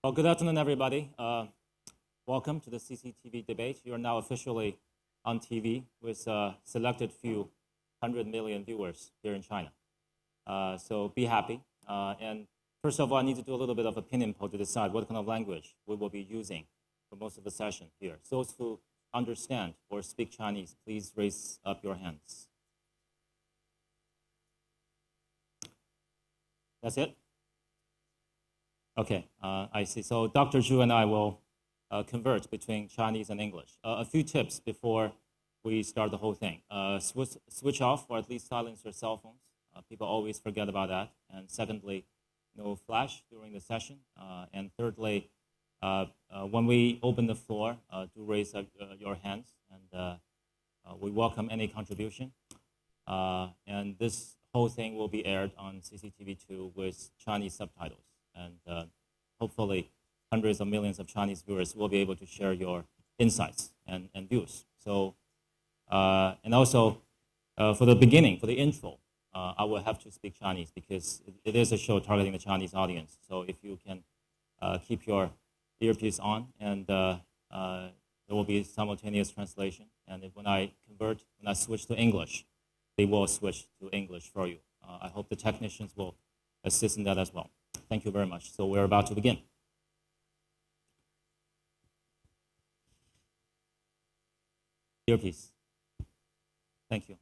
Well, good afternoon, everybody. Welcome to the CCTV debate. You are now officially on TV with a selected few 100 million viewers here in China. So be happy. And first of all, I need to do a little bit of opinion poll to decide what kind of language we will be using for most of the session here. So those who understand or speak Chinese, please raise up your hands. That's it? Okay, I see. So Dr. Zhu and I will convert between Chinese and English. A few tips before we start the whole thing. Switch off or at least silence your cell phones. People always forget about that. And secondly, no flash during the session. And thirdly, when we open the floor, do raise up your hands, and we welcome any contribution. And this whole thing will be aired on CCTV2 with Chinese subtitles. And hopefully hundreds of millions of Chinese viewers will be able to share your insights and views. So, and also for the beginning, for the intro, I will have to speak Chinese because it is a show targeting the Chinese audience. So if you can keep your earpiece on, and there will be simultaneous translation. And when I switch to English, they will switch to English for you. I hope the technicians will assist in that as well. Thank you very much. So we're about to begin. Earpiece. Thank you.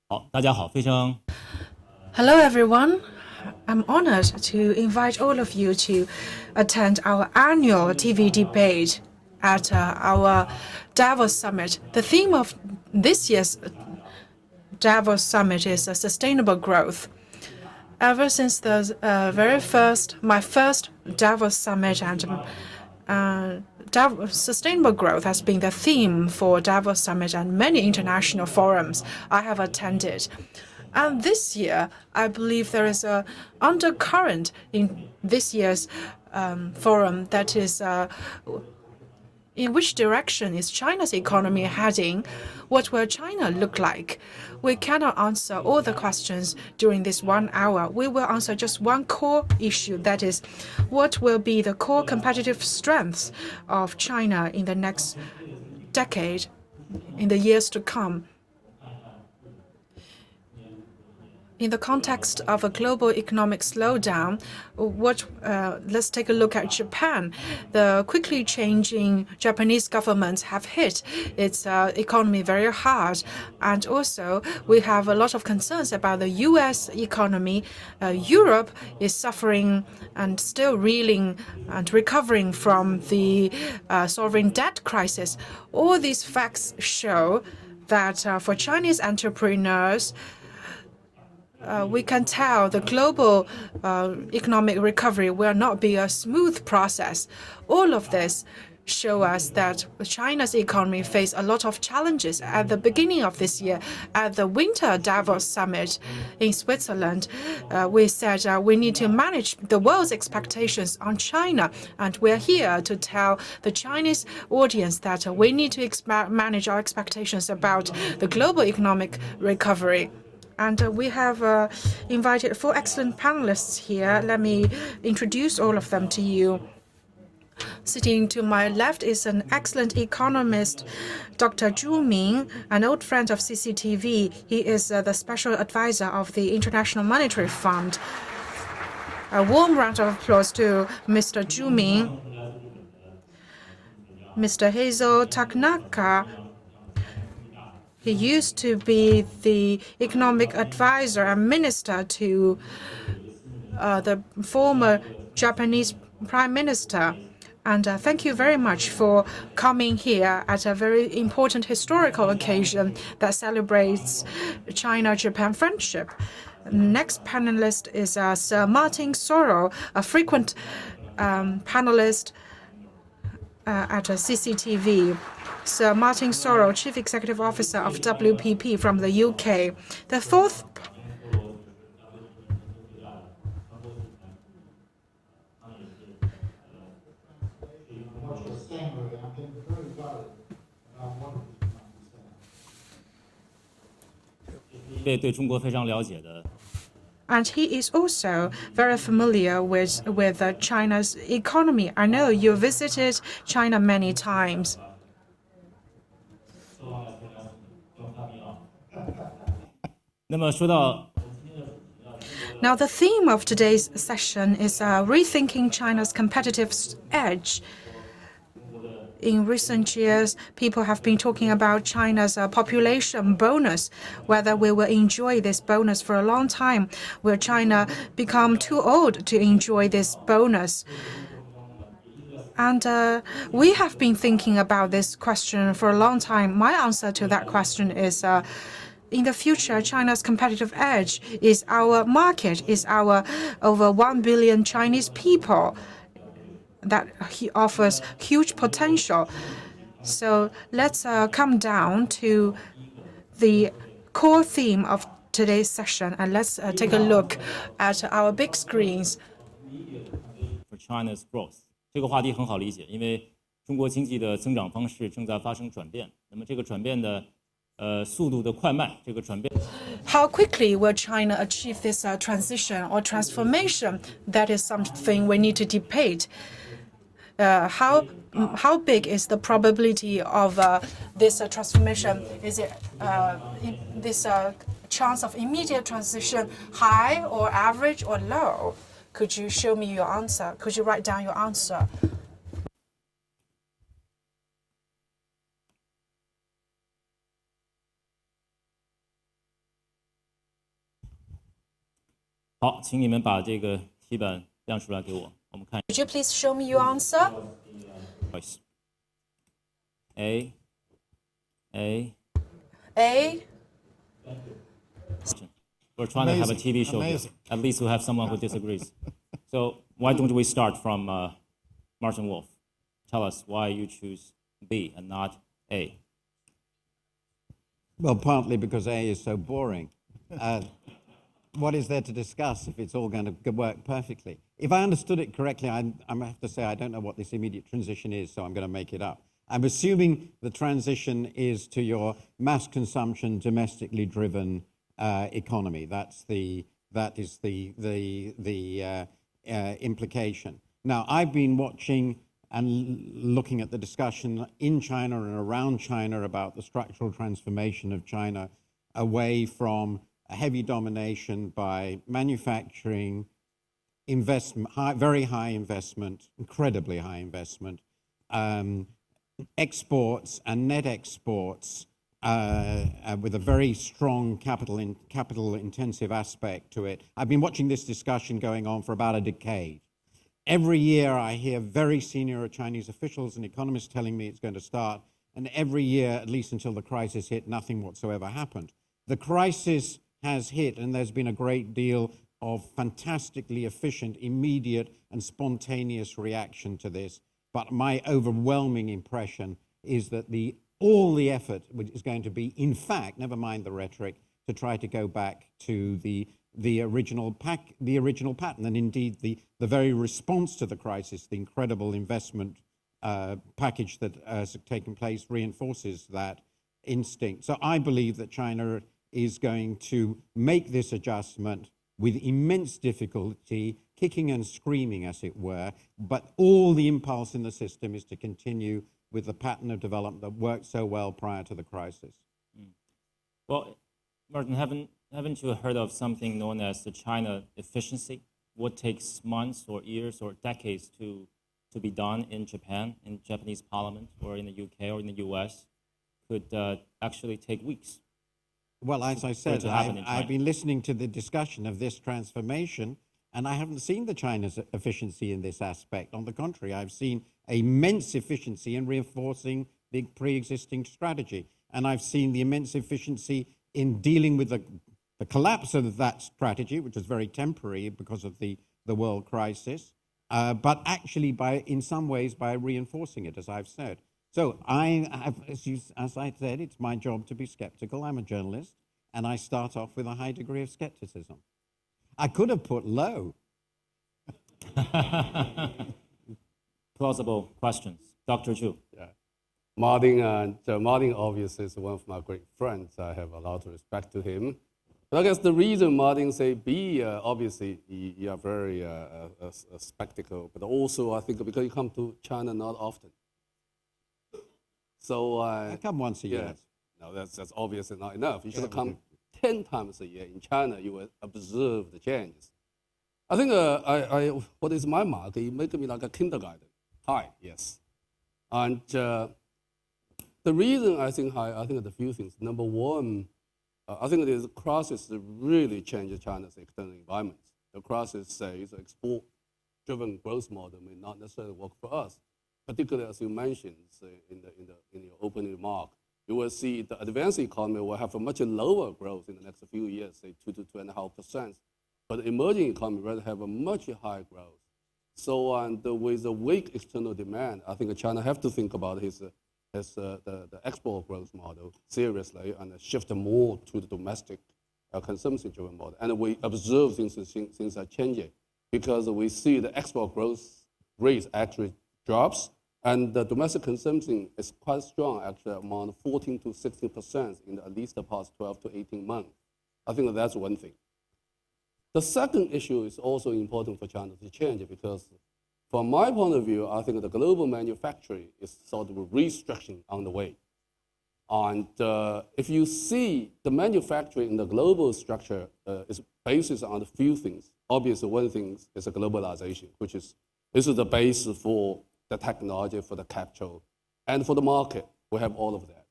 好，大家好，非常 Hello, everyone. I'm honored to invite all of you to attend our annual TV debate at our Davos Summit. The theme of this year's Davos Summit is sustainable growth. Ever since my first Davos Summit, and sustainable growth has been the theme for Davos Summit and many international forums I have attended. And this year, I believe there is an undercurrent in this year's forum that is in which direction is China's economy heading? What will China look like? We cannot answer all the questions during this 1 hour. We will answer just one core issue, that is, what will be the core competitive strengths of China in the next decade, in the years to come. In the context of a global economic slowdown, let's take a look at Japan. The quickly changing Japanese government have hit its economy very hard. And also, we have a lot of concerns about the U.S. economy. Europe is suffering and still reeling and recovering from the sovereign debt crisis. All these facts show that for Chinese entrepreneurs, we can tell the global economic recovery will not be a smooth process. All of this show us that China's economy face a lot of challenges. At the beginning of this year, at the Winter Davos Summit in Switzerland, we said we need to manage the world's expectations on China. And we're here to tell the Chinese audience that we need to manage our expectations about the global economic recovery. And we have invited 4 excellent panelists here. Let me introduce all of them to you. Sitting to my left is an excellent economist, Dr. Zhu Min, an old friend of CCTV. He is the special advisor of the International Monetary Fund. A warm round of applause to Mr. Zhu Min. Mr. Heizo Takenaka. He used to be the economic advisor and minister to the former Japanese Prime Minister. And thank you very much for coming here at a very important historical occasion that celebrates China-Japan friendship. Next panelist is Sir Martin Sorrell, a frequent panelist at CCTV. Sir Martin Sorrell, Chief Executive Officer of WPP from the UK. The fourth And he is also very familiar with China's economy. I know you visited China many times. Now, the theme of today's session is rethinking China's competitive edge. In recent years, people have been talking about China's population bonus, whether we will enjoy this bonus for a long time. Will China become too old to enjoy this bonus? And we have been thinking about this question for a long time. My answer to that question is in the future, China's competitive edge is our market, is our over 1 billion Chinese people that he offers huge potential. So let's come down to the core theme of today's session, and let's take a look at our big screens. For China's growth， 这个话题很好理解，因为中国经济的增长方式正在发生转变。那么这个转变的速度的快慢，这个转变。How quickly will China achieve this transition or transformation? That is something we need to debate. How big is the probability of this transformation? Is it this chance of immediate transition high or average or low? Could you show me your answer? Could you write down your answer? 好，请你们把这个题本亮出来给我，我们看。Could you please show me your answer? A. We're trying to have a TV show here. At least we have someone who disagrees. So why don't we start from Martin Wolf? Tell us why you choose B and not A. Well, partly because A is so boring. What is there to discuss if it's all going to work perfectly? If I understood it correctly, I have to say I don't know what this immediate transition is, so I'm going to make it up. I'm assuming the transition is to your mass consumption, domestically driven economy. That is the implication. Now, I've been watching and looking at the discussion in China and around China about the structural transformation of China away from a heavy domination by manufacturing, investment, very high investment, incredibly high investment, exports and net exports with a very strong capital intensive aspect to it. I've been watching this discussion going on for about a decade. Every year I hear very senior Chinese officials and economists telling me it's going to start, and every year, at least until the crisis hit, nothing whatsoever happened. The crisis has hit, and there's been a great deal of fantastically efficient, immediate, and spontaneous reaction to this. But my overwhelming impression is that all the effort is going to be, in fact, never mind the rhetoric, to try to go back to the original pattern. And indeed, the very response to the crisis, the incredible investment package that has taken place reinforces that instinct. So I believe that China is going to make this adjustment with immense difficulty, kicking and screaming, as it were, but all the impulse in the system is to continue with the pattern of development that worked so well prior to the crisis. Well, Martin, haven't you heard of something known as the China efficiency? What takes months or years or decades to be done in Japan, in Japanese parliament, or in the UK or in the US, could actually take weeks. Well, as I said, I've been listening to the discussion of this transformation, and I haven't seen the China's efficiency in this aspect. On the contrary, I've seen immense efficiency in reinforcing the pre-existing strategy. And I've seen the immense efficiency in dealing with the collapse of that strategy, which was very temporary because of the world crisis, but actually in some ways by reinforcing it, as I've said. So as I said, it's my job to be skeptical. I'm a journalist, and I start off with a high degree of skepticism. I could have put low. Plausible questions. Dr. Zhu. Yeah. Martin obviously is one of my great friends. I have a lot of respect to him. So I guess the reason Martin say B, obviously you are very a spectacle, but also I think because you come to China not often. So I come once a year. yes, no, that's obviously not enough. You should come 10 times a year in China. You will observe the changes. I think what is my mark? You make me like a kindergarten. Hi, yes, and the reason I think high, I think the few things. Number one. I think this crisis really changed China's external environment. The crisis says export-driven growth model may not necessarily work for us. Particularly, as you mentioned in your opening remark, you will see the advanced economy will have a much lower growth in the next few years, say 2 to 2.5%. But the emerging economy will have a much higher growth. So with a weak external demand, I think China have to think about the export growth model seriously and shift more to the domestic consumption-driven model. And we observe things are changing because we see the export growth rate actually drops and the domestic consumption is quite strong, actually around 14 to 16% in at least the past 12 to 18 months. I think that's one thing. The second issue is also important for China to change because from my point of view, I think the global manufacturing is sort of a restructuring on the way. And if you see the manufacturing in the global structure is based on a few things. Obviously, one thing is a globalization, which is this is the base for the technology, for the capital, and for the market. We have all of that.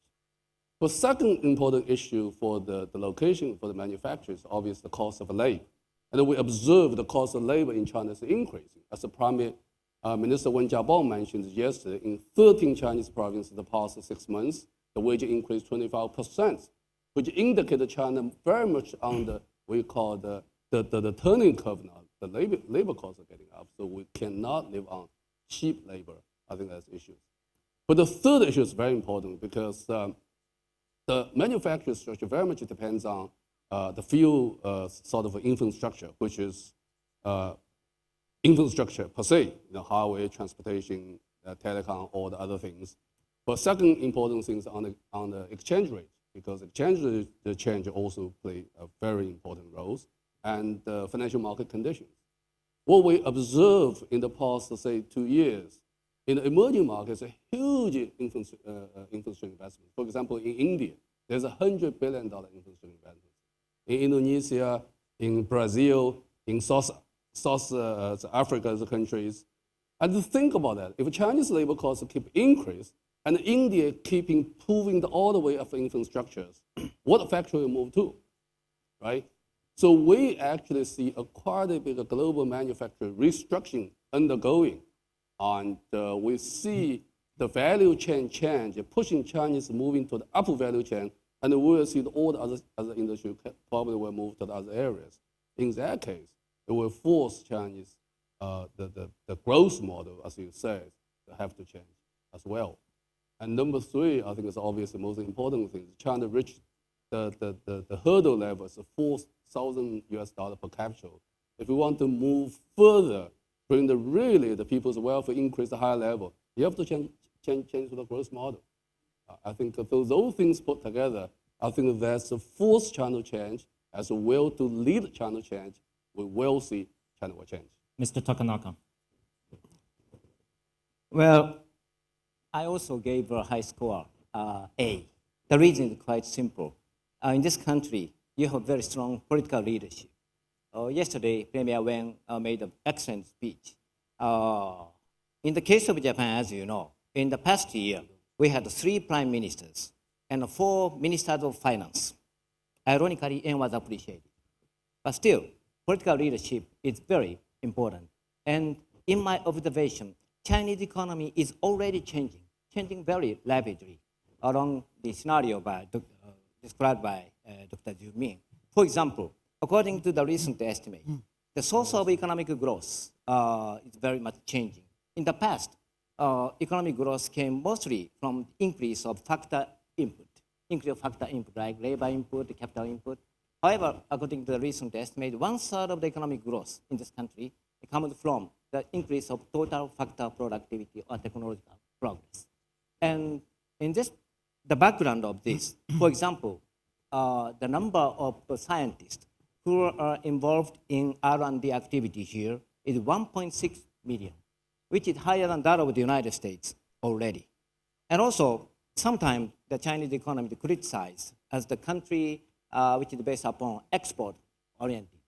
The second important issue for the location for the manufacturers is obviously the cost of labor. And we observe the cost of labor in China is increasing. As the Prime Minister Wen Jiabao mentioned yesterday, in 13 Chinese provinces in the past 6 months, the wage increased 25%, which indicated China very much on the, we call the turning curve now. The labor costs are getting up, so we cannot live on cheap labor. I think that's the issue. But the third issue is very important because the manufacturing structure very much depends on the few sort of infrastructure, which is infrastructure per se, highway, transportation, telecom, all the other things. But second important thing is on the exchange rate, because exchange rate change also play a very important role, and financial market conditions. What we observe in the past, say, 2 years, in the emerging markets, a huge infrastructure investment. For example, in India, there's $100 billion infrastructure investment. In Indonesia, in Brazil, in South Africa's countries. And to think about that, if Chinese labor costs keep increase, and India keep improving all the way of infrastructures, what factory will move to, right? So we actually see quite a big global manufacturing restructuring undergoing. And we see the value chain change, pushing Chinese moving to the upper value chain, and we will see all the other industries probably will move to the other areas. In that case, it will force Chinese, the growth model, as you said, to have to change as well. And number three, I think is obviously the most important thing. China reached the hurdle level is $4,000 per capita. If we want to move further, bring the people's welfare increase to a higher level, you have to change the growth model. I think those things put together, I think that's the fourth China change as a will to lead China change. We will see China will change. Mr. Takenaka. Well, I also gave a high score, A. The reason is quite simple. In this country, you have very strong political leadership. Yesterday, Premier Wen made an excellent speech. In the case of Japan, as you know, in the past year, we had 3 prime ministers and 4 ministers of finance. Ironically, Yen was appreciated. But still, political leadership is very important. And in my observation, Chinese economy is already changing very rapidly along the scenario described by Dr. Zhu Min. For example, according to the recent estimate, the source of economic growth is very much changing. In the past, economic growth came mostly from increase of factor input like labor input, capital input. However, according to the recent estimate, 1/3 of the economic growth in this country comes from the increase of total factor productivity or technological progress. And in the background of this, for example, the number of scientists who are involved in R&D activity here is 1.6 million, which is higher than that of the United States already. And also, sometimes the Chinese economy is criticized as the country which is based upon export-oriented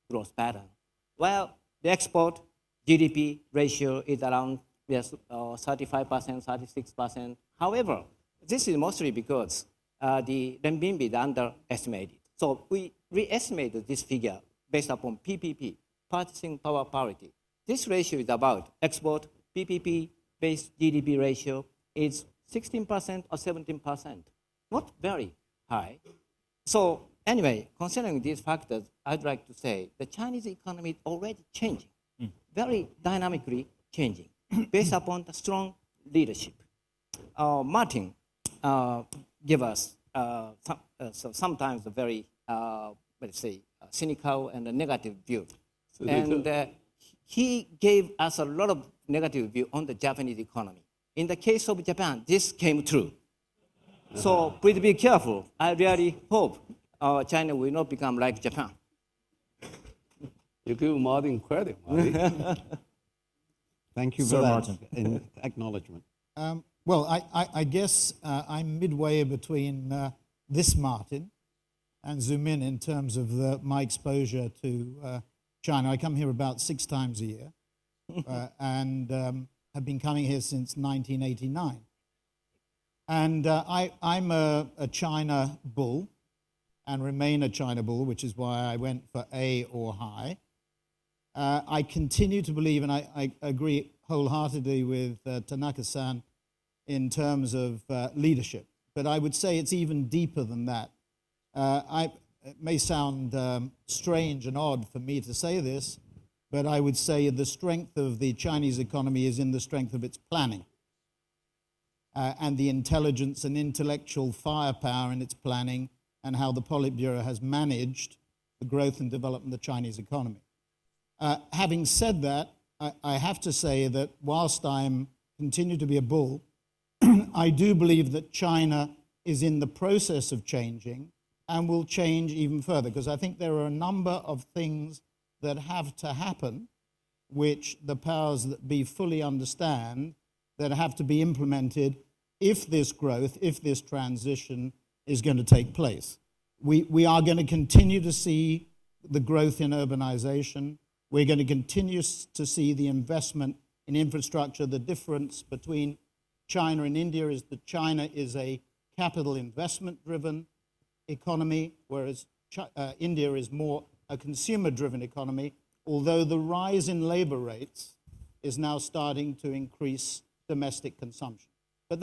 growth pattern. Well, the export GDP ratio is around 35%, 36%. However, this is mostly because the renminbi is underestimated. So we re-estimated this figure based upon PPP, purchasing power parity. This ratio is about export PPP-based GDP ratio is 16% or 17%, not very high. So anyway, considering these factors, I'd like to say the Chinese economy is already changing, very dynamically changing, based upon the strong leadership. Martin give us sometimes a very, let's say, cynical and a negative view. And he gave us a lot of negative view on the Japanese economy. In the case of Japan, this came true. So please be careful. I really hope China will not become like Japan. You give Martin credit, Martin. Thank you Sir for that Martin. in acknowledgement. Well, I guess I'm midway between this Martin and Zhu Min in terms of my exposure to China. I come here about 6 times a year and have been coming here since 1989. And I'm a China bull and remain a China bull, which is why I went for A or high. I continue to believe, and I agree wholeheartedly with Tanaka-san in terms of leadership, but I would say it's even deeper than that. It may sound strange and odd for me to say this, but I would say the strength of the Chinese economy is in the strength of its planning and the intelligence and intellectual firepower in its planning and how the Politburo has managed the growth and development of the Chinese economy. Having said that, I have to say that whilst I'm continue to be a bull, I do believe that China is in the process of changing and will change even further, because I think there are a number of things that have to happen which the powers that be fully understand that have to be implemented if this growth, if this transition is going to take place. We are going to continue to see the growth in urbanization. We're going to continue to see the investment in infrastructure. The difference between China and India is that China is a capital investment-driven economy, whereas India is more a consumer-driven economy, although the rise in labor rates is now starting to increase domestic consumption. But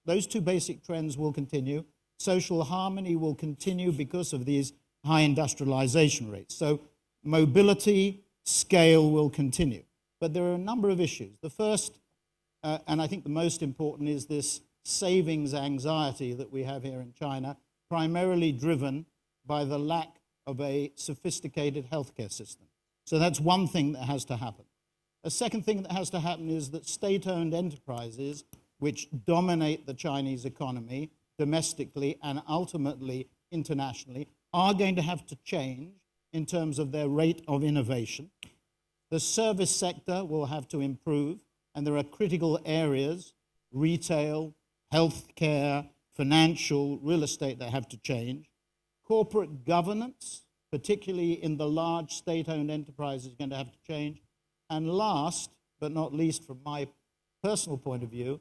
those two basic trends will continue. Social harmony will continue because of these high industrialization rates. So mobility, scale will continue. But there are a number of issues. The first, and I think the most important, is this savings anxiety that we have here in China, primarily driven by the lack of a sophisticated healthcare system. So that's one thing that has to happen. A second thing that has to happen is that state-owned enterprises, which dominate the Chinese economy domestically and ultimately internationally, are going to have to change in terms of their rate of innovation. The service sector will have to improve, and there are critical areas, retail, healthcare, financial, real estate, that have to change. Corporate governance, particularly in the large state-owned enterprises, is going to have to change. And last but not least, from my personal point of view,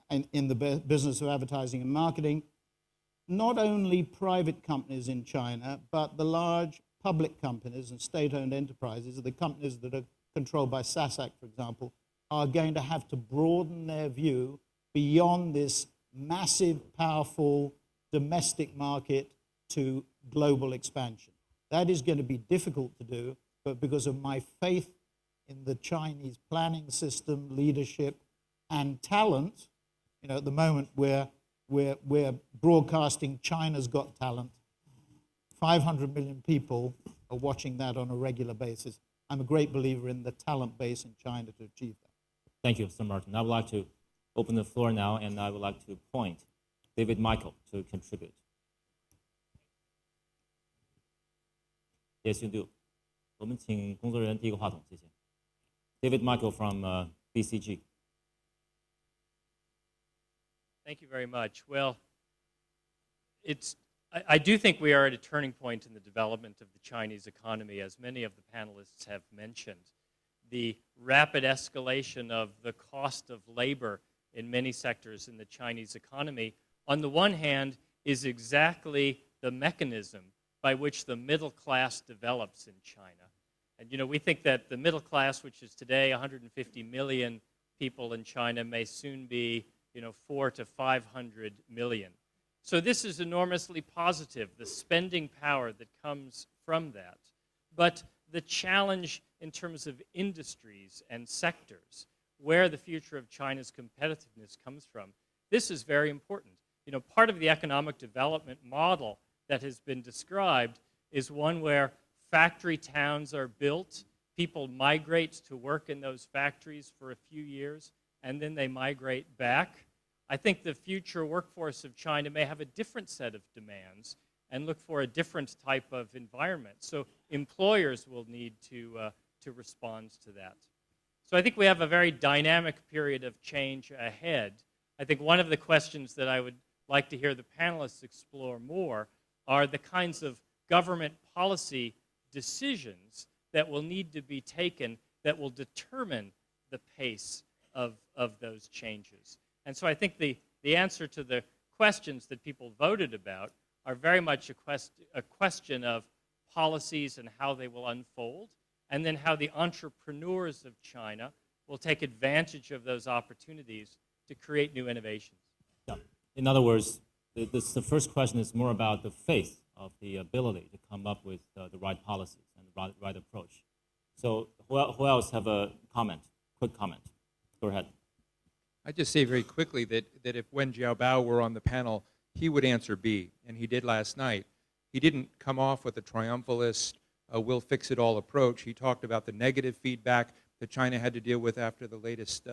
in the business of advertising and marketing, not only private companies in China, but the large public companies and state-owned enterprises, the companies that are controlled by SASAC, for example, are going to have to broaden their view beyond this massive, powerful domestic market to global expansion. That is going to be difficult to do, but because of my faith in the Chinese planning system, leadership, and talent, at the moment we're broadcasting China's Got Talent. 500 million people are watching that on a regular basis. I'm a great believer in the talent base in China to achieve that. Thank you, Sir Martin. I would like to open the floor now, and I would like to point David Michael to contribute. Yes, you do. 我们请工作人员第一个话筒，谢谢。David Michael from BCG. Thank you very much. Well, I do think we are at a turning point in the development of the Chinese economy, as many of the panelists have mentioned. The rapid escalation of the cost of labor in many sectors in the Chinese economy, on the one hand, is exactly the mechanism by which the middle class develops in China. And we think that the middle class, which is today 150 million people in China, may soon be 400 to 500 million. So this is enormously positive, the spending power that comes from that. But the challenge in terms of industries and sectors, where the future of China's competitiveness comes from, this is very important. Part of the economic development model that has been described is one where factory towns are built, people migrate to work in those factories for a few years, and then they migrate back. I think the future workforce of China may have a different set of demands and look for a different type of environment. So employers will need to respond to that. So I think we have a very dynamic period of change ahead. I think one of the questions that I would like to hear the panelists explore more are the kinds of government policy decisions that will need to be taken that will determine the pace of those changes. And so I think the answer to the questions that people voted about are very much a question of policies and how they will unfold, and then how the entrepreneurs of China will take advantage of those opportunities to create new innovations. Yeah. In other words, the first question is more about the faith of the ability to come up with the right policies and the right approach. So who else have a comment, quick comment? Go ahead. I just say very quickly that if Wen Jiabao were on the panel, he would answer B, and he did last night. He didn't come off with a triumphalist, we'll fix it all approach. He talked about the negative feedback that China had to deal with after the latest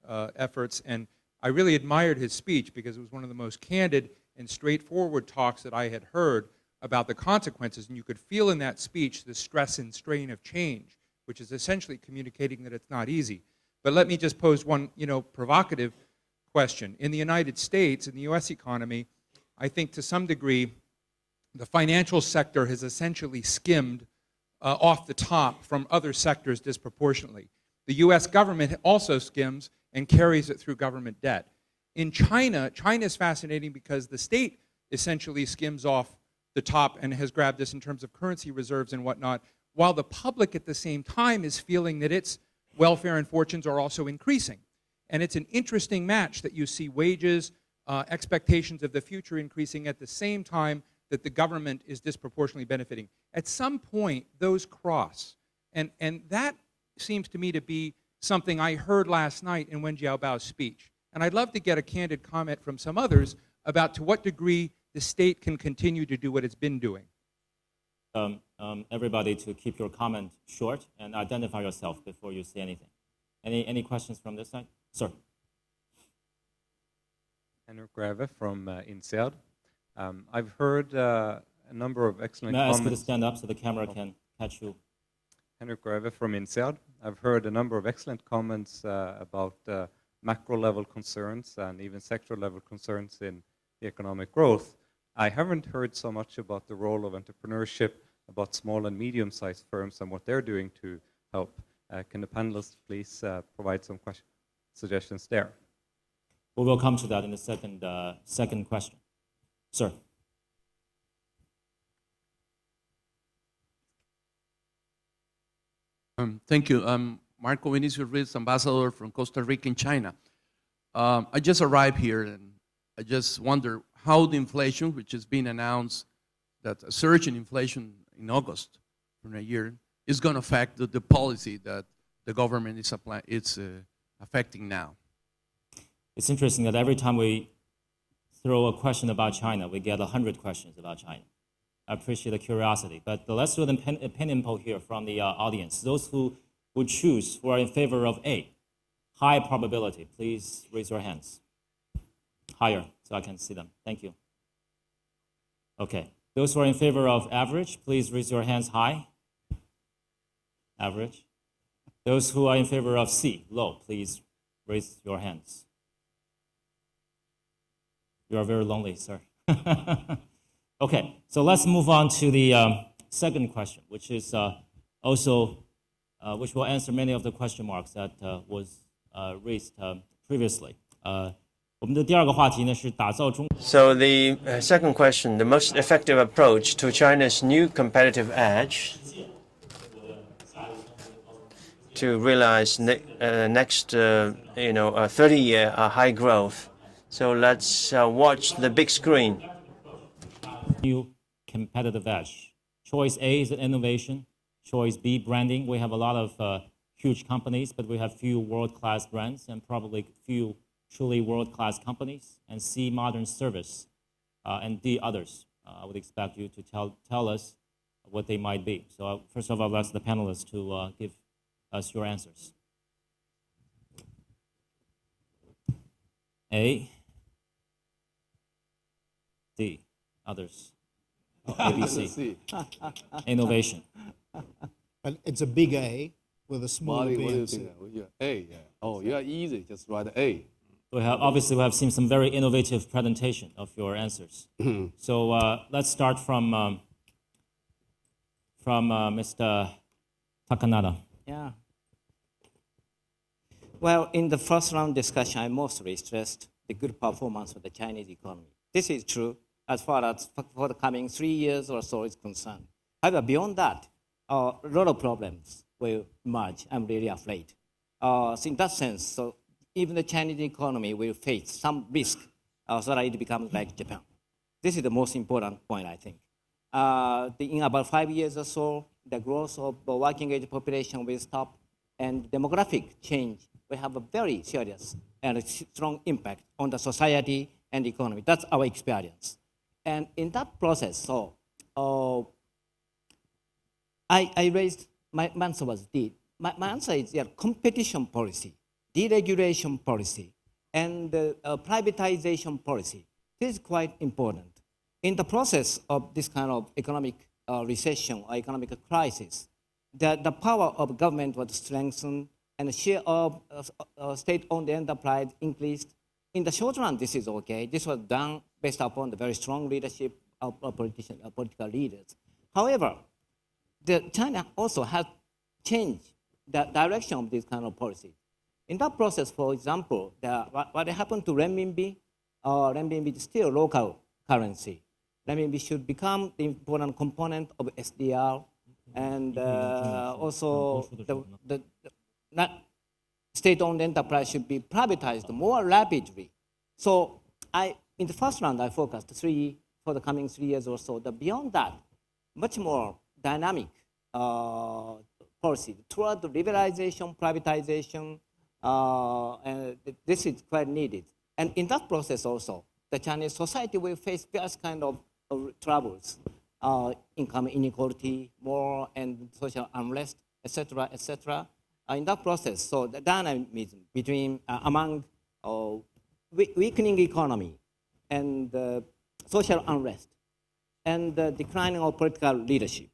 efforts, and I really admired his speech because it was one of the most candid and straightforward talks that I had heard about the consequences, and you could feel in that speech the stress and strain of change, which is essentially communicating that it's not easy. But let me just pose one, provocative question. In the United States, in the U.S. economy, I think to some degree, the financial sector has essentially skimmed off the top from other sectors disproportionately. The U.S. government also skims and carries it through government debt. In China, China is fascinating because the state essentially skims off the top and has grabbed this in terms of currency reserves and whatnot, while the public at the same time is feeling that its welfare and fortunes are also increasing. And it's an interesting match that you see wages, expectations of the future increasing at the same time that the government is disproportionately benefiting. At some point, those cross. And that seems to me to be something I heard last night in Wen Jiabao's speech. And I'd love to get a candid comment from some others about to what degree the state can continue to do what it's been doing. Everybody to keep your comment short and identify yourself before you say anything. Any questions from this side? Sir. Henrik Greve from INSEAD. I've heard a number of excellent comments. May I ask you to stand up so the camera can catch you? Henrik Greve from INSEAD. I've heard a number of excellent comments about macro-level concerns and even sector-level concerns in the economic growth. I haven't heard so much about the role of entrepreneurship, about small and medium-sized firms and what they're doing to help. Can the panelists please provide some suggestions there? We will come to that in the second question. Sir. Thank you. I'm Marco Vinicio Ruiz, ambassador from Costa Rica in China. I just arrived here and I just wonder how the inflation, which has been announced, that a surge in inflation in August from a year, is going to affect the policy that the government is affecting now. It's interesting that every time we throw a question about China, we get 100 questions about China. I appreciate the curiosity, but let's do an opinion poll here from the audience. Those who would choose who are in favor of A, high probability, please raise your hands. Higher, so I can see them. Thank you. Okay. Those who are in favor of average, please raise your hands high. Average. Those who are in favor of C, low, please raise your hands. You are very lonely, sir. Okay, so let's move on to the second question, which is which will answer many of the question marks that was raised previously. 我们的第二个话题呢是打造中。So the second question, the most effective approach to China's new competitive edge to realize next 30-year high growth. So let's watch the big screen. New competitive edge. Choice A is innovation. Choice B, branding. We have a lot of huge companies, but we have few world-class brands and probably few truly world-class companies. And C, modern service. And D, others. I would expect you to tell us what they might be. So first of all, I'll ask the panelists to give us your answers. A, D, others. ABC. Innovation. Well, it's a big A with a small Marty, B. what do you and C. think? A, yeah. Oh, you're easy. Just write A. We have seen some very innovative presentation of your answers. So let's start from Mr. Takenaka. Yeah. Well, in the first round discussion, I mostly stressed the good performance of the Chinese economy. This is true as far as for the coming 3 years or so is concerned. However, beyond that, a lot of problems will emerge. I'm really afraid. So in that sense, so even the Chinese economy will face some risk so that it becomes like Japan. This is the most important point, I think. In about 5 years or so, the growth of the working age population will stop, and demographic change will have a very serious and strong impact on the society and economy. That's our experience. And in that process, so I raised, my answer was D. My answer is competition policy, deregulation policy, and privatization policy. This is quite important. In the process of this kind of economic recession or economic crisis, the power of government was strengthened and the share of state-owned enterprise increased. In the short run, this is okay. This was done based upon the very strong leadership of political leaders. However, China also has changed the direction of this kind of policy. In that process, for example, what happened to renminbi? Renminbi is still local currency. Renminbi should become the important component of SDR, and also the state-owned enterprise should be privatized more rapidly. So in the first round, I focused for the coming 3 years or so. Beyond that, much more dynamic policy toward the liberalization, privatization, and this is quite needed. And in that process also, the Chinese society will face various kind of troubles, income inequality, war and social unrest, etc., etc. In that process, so the dynamism between among weakening economy and social unrest and the declining of political leadership.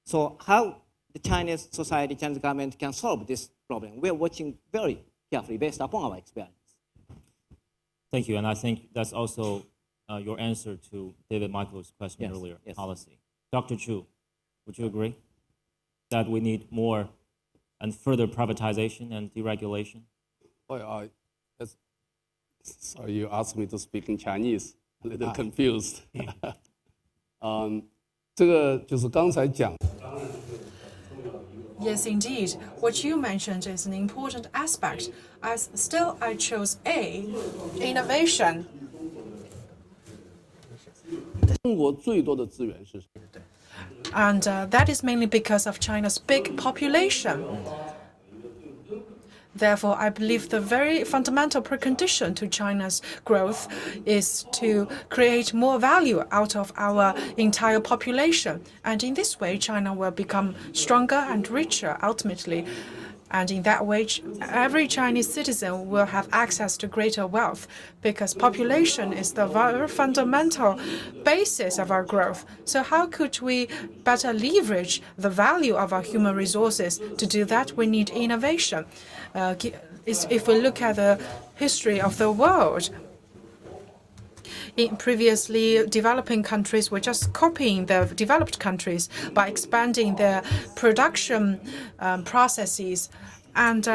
So how the Chinese society, Chinese government can solve this problem? We're watching very carefully based upon our experience. Thank you, and I think that's also your answer to David Michael's question earlier, yes. Policy. Dr. Chu, would you agree that we need more and further privatization and deregulation? Well, sorry, you asked me to speak in Chinese, a little confused. 这个就是刚才讲。 Yes, indeed. What you mentioned is an important aspect. As still, I chose A, innovation. 中国最多的资源是什么？ And that is mainly because of China's big population. Therefore, I believe the very fundamental precondition to China's growth is to create more value out of our entire population. And in this way, China will become stronger and richer ultimately. And in that way, every Chinese citizen will have access to greater wealth, because population is the very fundamental basis of our growth. So how could we better leverage the value of our human resources? To do that, we need innovation. If we look at the history of the world, previously, developing countries were just copying the developed countries by expanding their production processes. And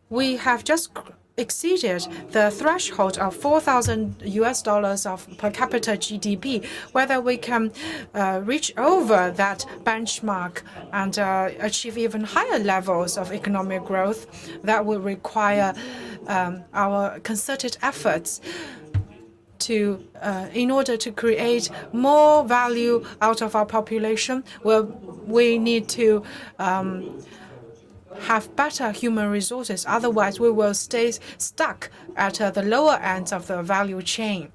we have just exceeded the threshold of $4,000 of per capita GDP. Whether we can reach over that benchmark and achieve even higher levels of economic growth, that will require our concerted efforts in order to create more value out of our population. Well, we need to have better human resources. Otherwise, we will stay stuck at the lower ends of the value chain.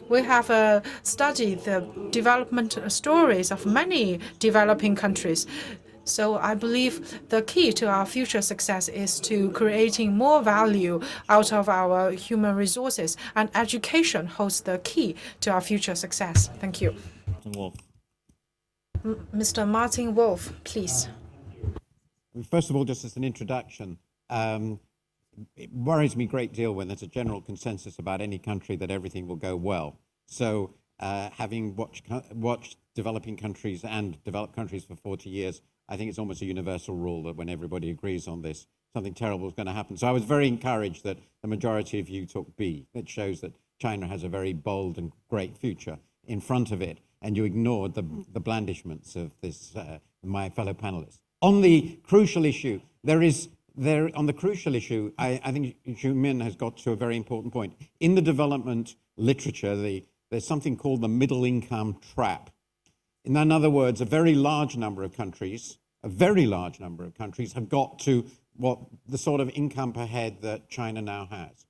We have studied the development stories of many developing countries. So I believe the key to our future success is to creating more value out of our human resources, and education holds the key to our future success. Thank you. Martin Wolf. Mr. Martin Wolf, please. First of all, just as an introduction, it worries me a great deal when there's a general consensus about any country that everything will go well. So having watched developing countries and developed countries for 40 years, I think it's almost a universal rule that when everybody agrees on this, something terrible is going to happen. So I was very encouraged that the majority of you took B. It shows that China has a very bold and great future in front of it, and you ignored the blandishments of my fellow panelists. On the crucial issue, I think Zhu Min has got to a very important point. In the development literature, there's something called the middle income trap. In other words, a very large number of countries have got to what the sort of income per head that China now has,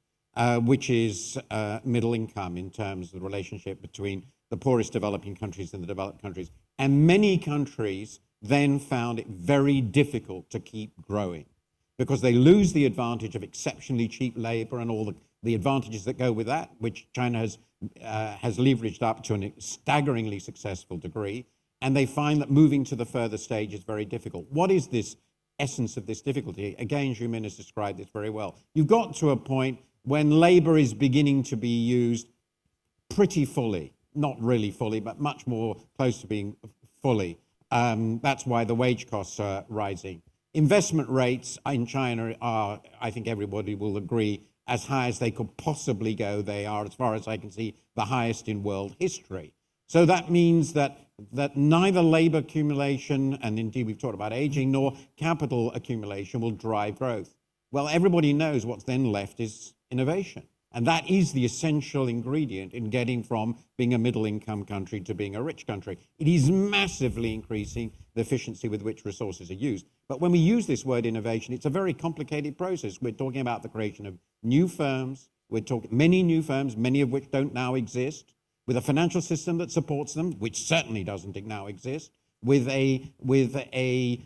which is middle income in terms of the relationship between the poorest developing countries and the developed countries. And many countries then found it very difficult to keep growing because they lose the advantage of exceptionally cheap labor and all the advantages that go with that, which China has leveraged up to a staggeringly successful degree, and they find that moving to the further stage is very difficult. What is this essence of this difficulty? Again, Zhu Min has described this very well. You've got to a point when labor is beginning to be used pretty fully, not really fully, but much more close to being fully. That's why the wage costs are rising. Investment rates in China are, I think everybody will agree, as high as they could possibly go. They are, as far as I can see, the highest in world history. So that means that neither labor accumulation, and indeed we've talked about aging, nor capital accumulation will drive growth. Well, everybody knows what's then left is innovation. And that is the essential ingredient in getting from being a middle-income country to being a rich country. It is massively increasing the efficiency with which resources are used. But when we use this word innovation, it's a very complicated process. We're talking about the creation of new firms. We're talking many new firms, many of which don't now exist, with a financial system that supports them, which certainly doesn't now exist, with the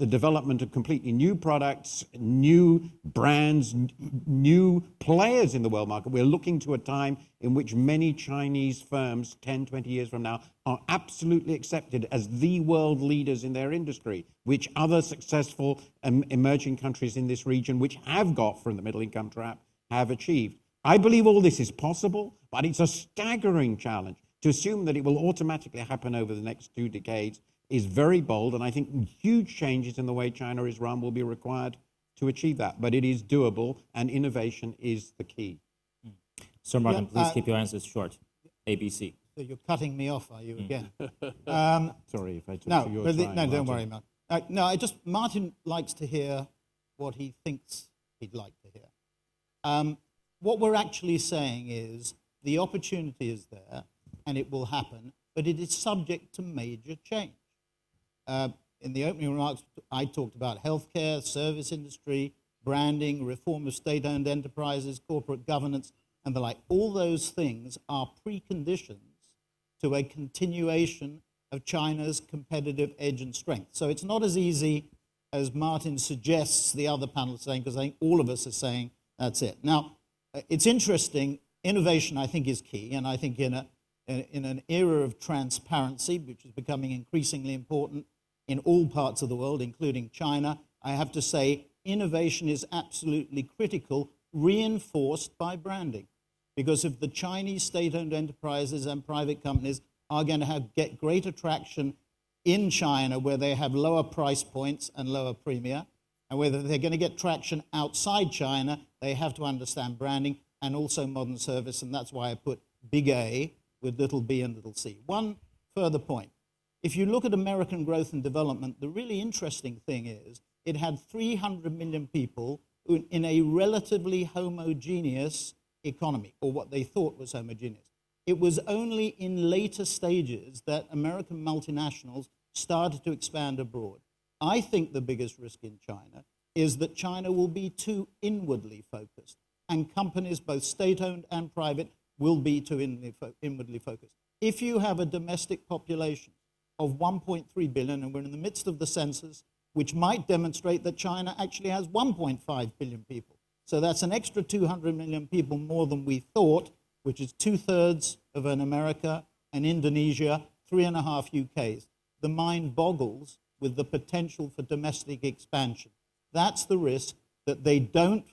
development of completely new products, new brands, new players in the world market. We're looking to a time in which many Chinese firms 10, 20 years from now are absolutely accepted as the world leaders in their industry, which other successful emerging countries in this region, which have got from the middle income trap, have achieved. I believe all this is possible, but it's a staggering challenge. To assume that it will automatically happen over the next 2 decades is very bold, and I think huge changes in the way China is run will be required to achieve that. But it is doable, and innovation is the key. Sir Martin, please keep your answers short. ABC. So you're cutting me off, are you, again? Sorry if I took no, your time, no, don't Martin. worry, Martin. Martin likes to hear what he thinks he'd like to hear. What we're actually saying is the opportunity is there, and it will happen, but it is subject to major change. In the opening remarks, I talked about healthcare, service industry, branding, reform of state-owned enterprises, corporate governance, and the like. All those things are preconditions to a continuation of China's competitive edge and strength. So it's not as easy as Martin suggests the other panel is saying, because I think all of us are saying that's it. Now, it's interesting. Innovation, I think, is key, and I think in an era of transparency, which is becoming increasingly important in all parts of the world, including China, I have to say innovation is absolutely critical, reinforced by branding. Because if the Chinese state-owned enterprises and private companies are going to get greater traction in China, where they have lower price points and lower premia, and whether they're going to get traction outside China, they have to understand branding and also modern service, and that's why I put big A with little b and little c. One further point. If you look at American growth and development, the really interesting thing is it had 300 million people in a relatively homogeneous economy, or what they thought was homogeneous. It was only in later stages that American multinationals started to expand abroad. I think the biggest risk in China is that China will be too inwardly focused, and companies, both state-owned and private, will be too inwardly focused. If you have a domestic population of 1.3 billion, and we're in the midst of the census, which might demonstrate that China actually has 1.5 billion people. So that's an extra 200 million people more than we thought, which is 2/3 of an America, and Indonesia, 3.5 UKs. The mind boggles with the potential for domestic expansion. That's the risk, that they don't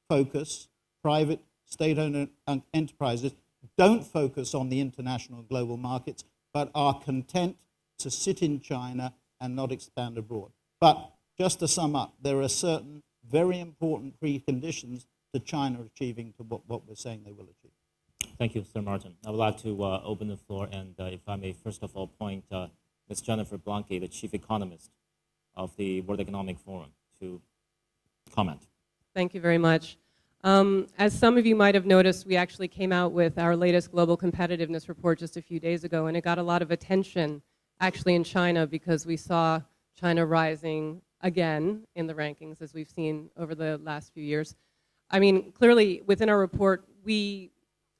focus, private state-owned enterprises don't focus on the international global markets, but are content to sit in China and not expand abroad. But just to sum up, there are certain very important preconditions to China achieving to what we're saying they will achieve. Thank you, Sir Martin. I would like to open the floor, and if I may first of all point Ms. Jennifer Blanke, the chief economist of the World Economic Forum, to comment. Thank you very much. As some of you might have noticed, we actually came out with our latest global competitiveness report just a few days ago, and it got a lot of attention actually in China because we saw China rising again in the rankings, as we've seen over the last few years. I mean, clearly within our report, we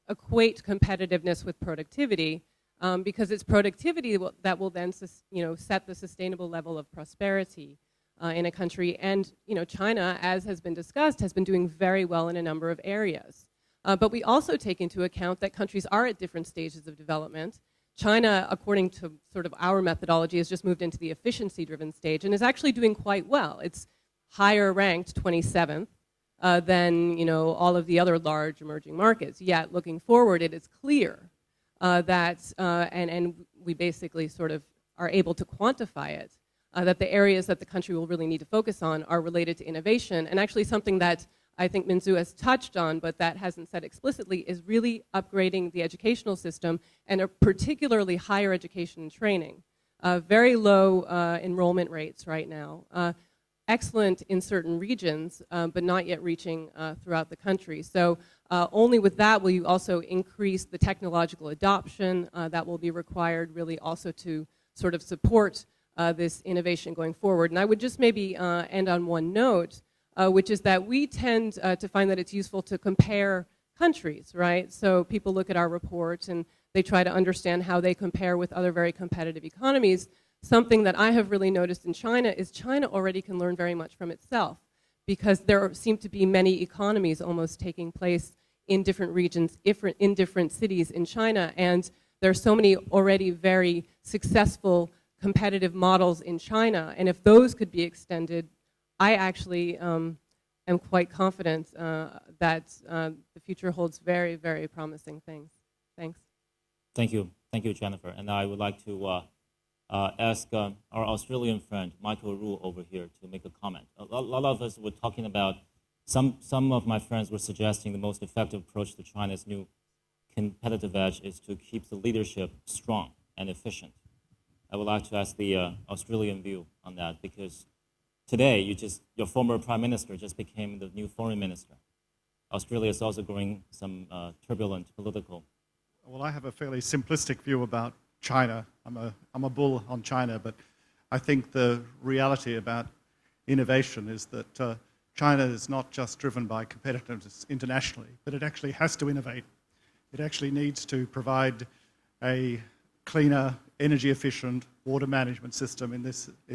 equate competitiveness with productivity because it's productivity that will then set the sustainable level of prosperity in a country. And China, as has been discussed, has been doing very well in a number of areas. But we also take into account that countries are at different stages of development. China, according to sort of our methodology, has just moved into the efficiency-driven stage and is actually doing quite well. It's higher ranked 27th than all of the other large emerging markets. Yet, looking forward, it is clear that, and we basically sort of are able to quantify it, that the areas that the country will really need to focus on are related to innovation, and actually something that I think Minzu has touched on, but that hasn't said explicitly, is really upgrading the educational system, and particularly higher education and training. Very low enrollment rates right now. Excellent in certain regions, but not yet reaching throughout the country. So only with that will you also increase the technological adoption that will be required really also to sort of support this innovation going forward. And I would just maybe end on one note, which is that we tend to find that it's useful to compare countries, right? So people look at our report and they try to understand how they compare with other very competitive economies. Something that I have really noticed in China is China already can learn very much from itself, because there seem to be many economies almost taking place in different regions, in different cities in China, and there are so many already very successful competitive models in China, and if those could be extended, I actually am quite confident that the future holds very, very promising things. Thanks. Thank you, Jennifer. And I would like to ask our Australian friend, Michael Ru, over here to make a comment. A lot of us were talking about, some of my friends were suggesting the most effective approach to China's new competitive edge is to keep the leadership strong and efficient. I would like to ask the Australian view on that, because today your former prime minister just became the new foreign minister. Australia is also going some turbulent political. Well, I have a fairly simplistic view about China. I'm a bull on China, but I think the reality about innovation is that China is not just driven by competitiveness internationally, but it actually has to innovate. It actually needs to provide a cleaner, energy-efficient water management system in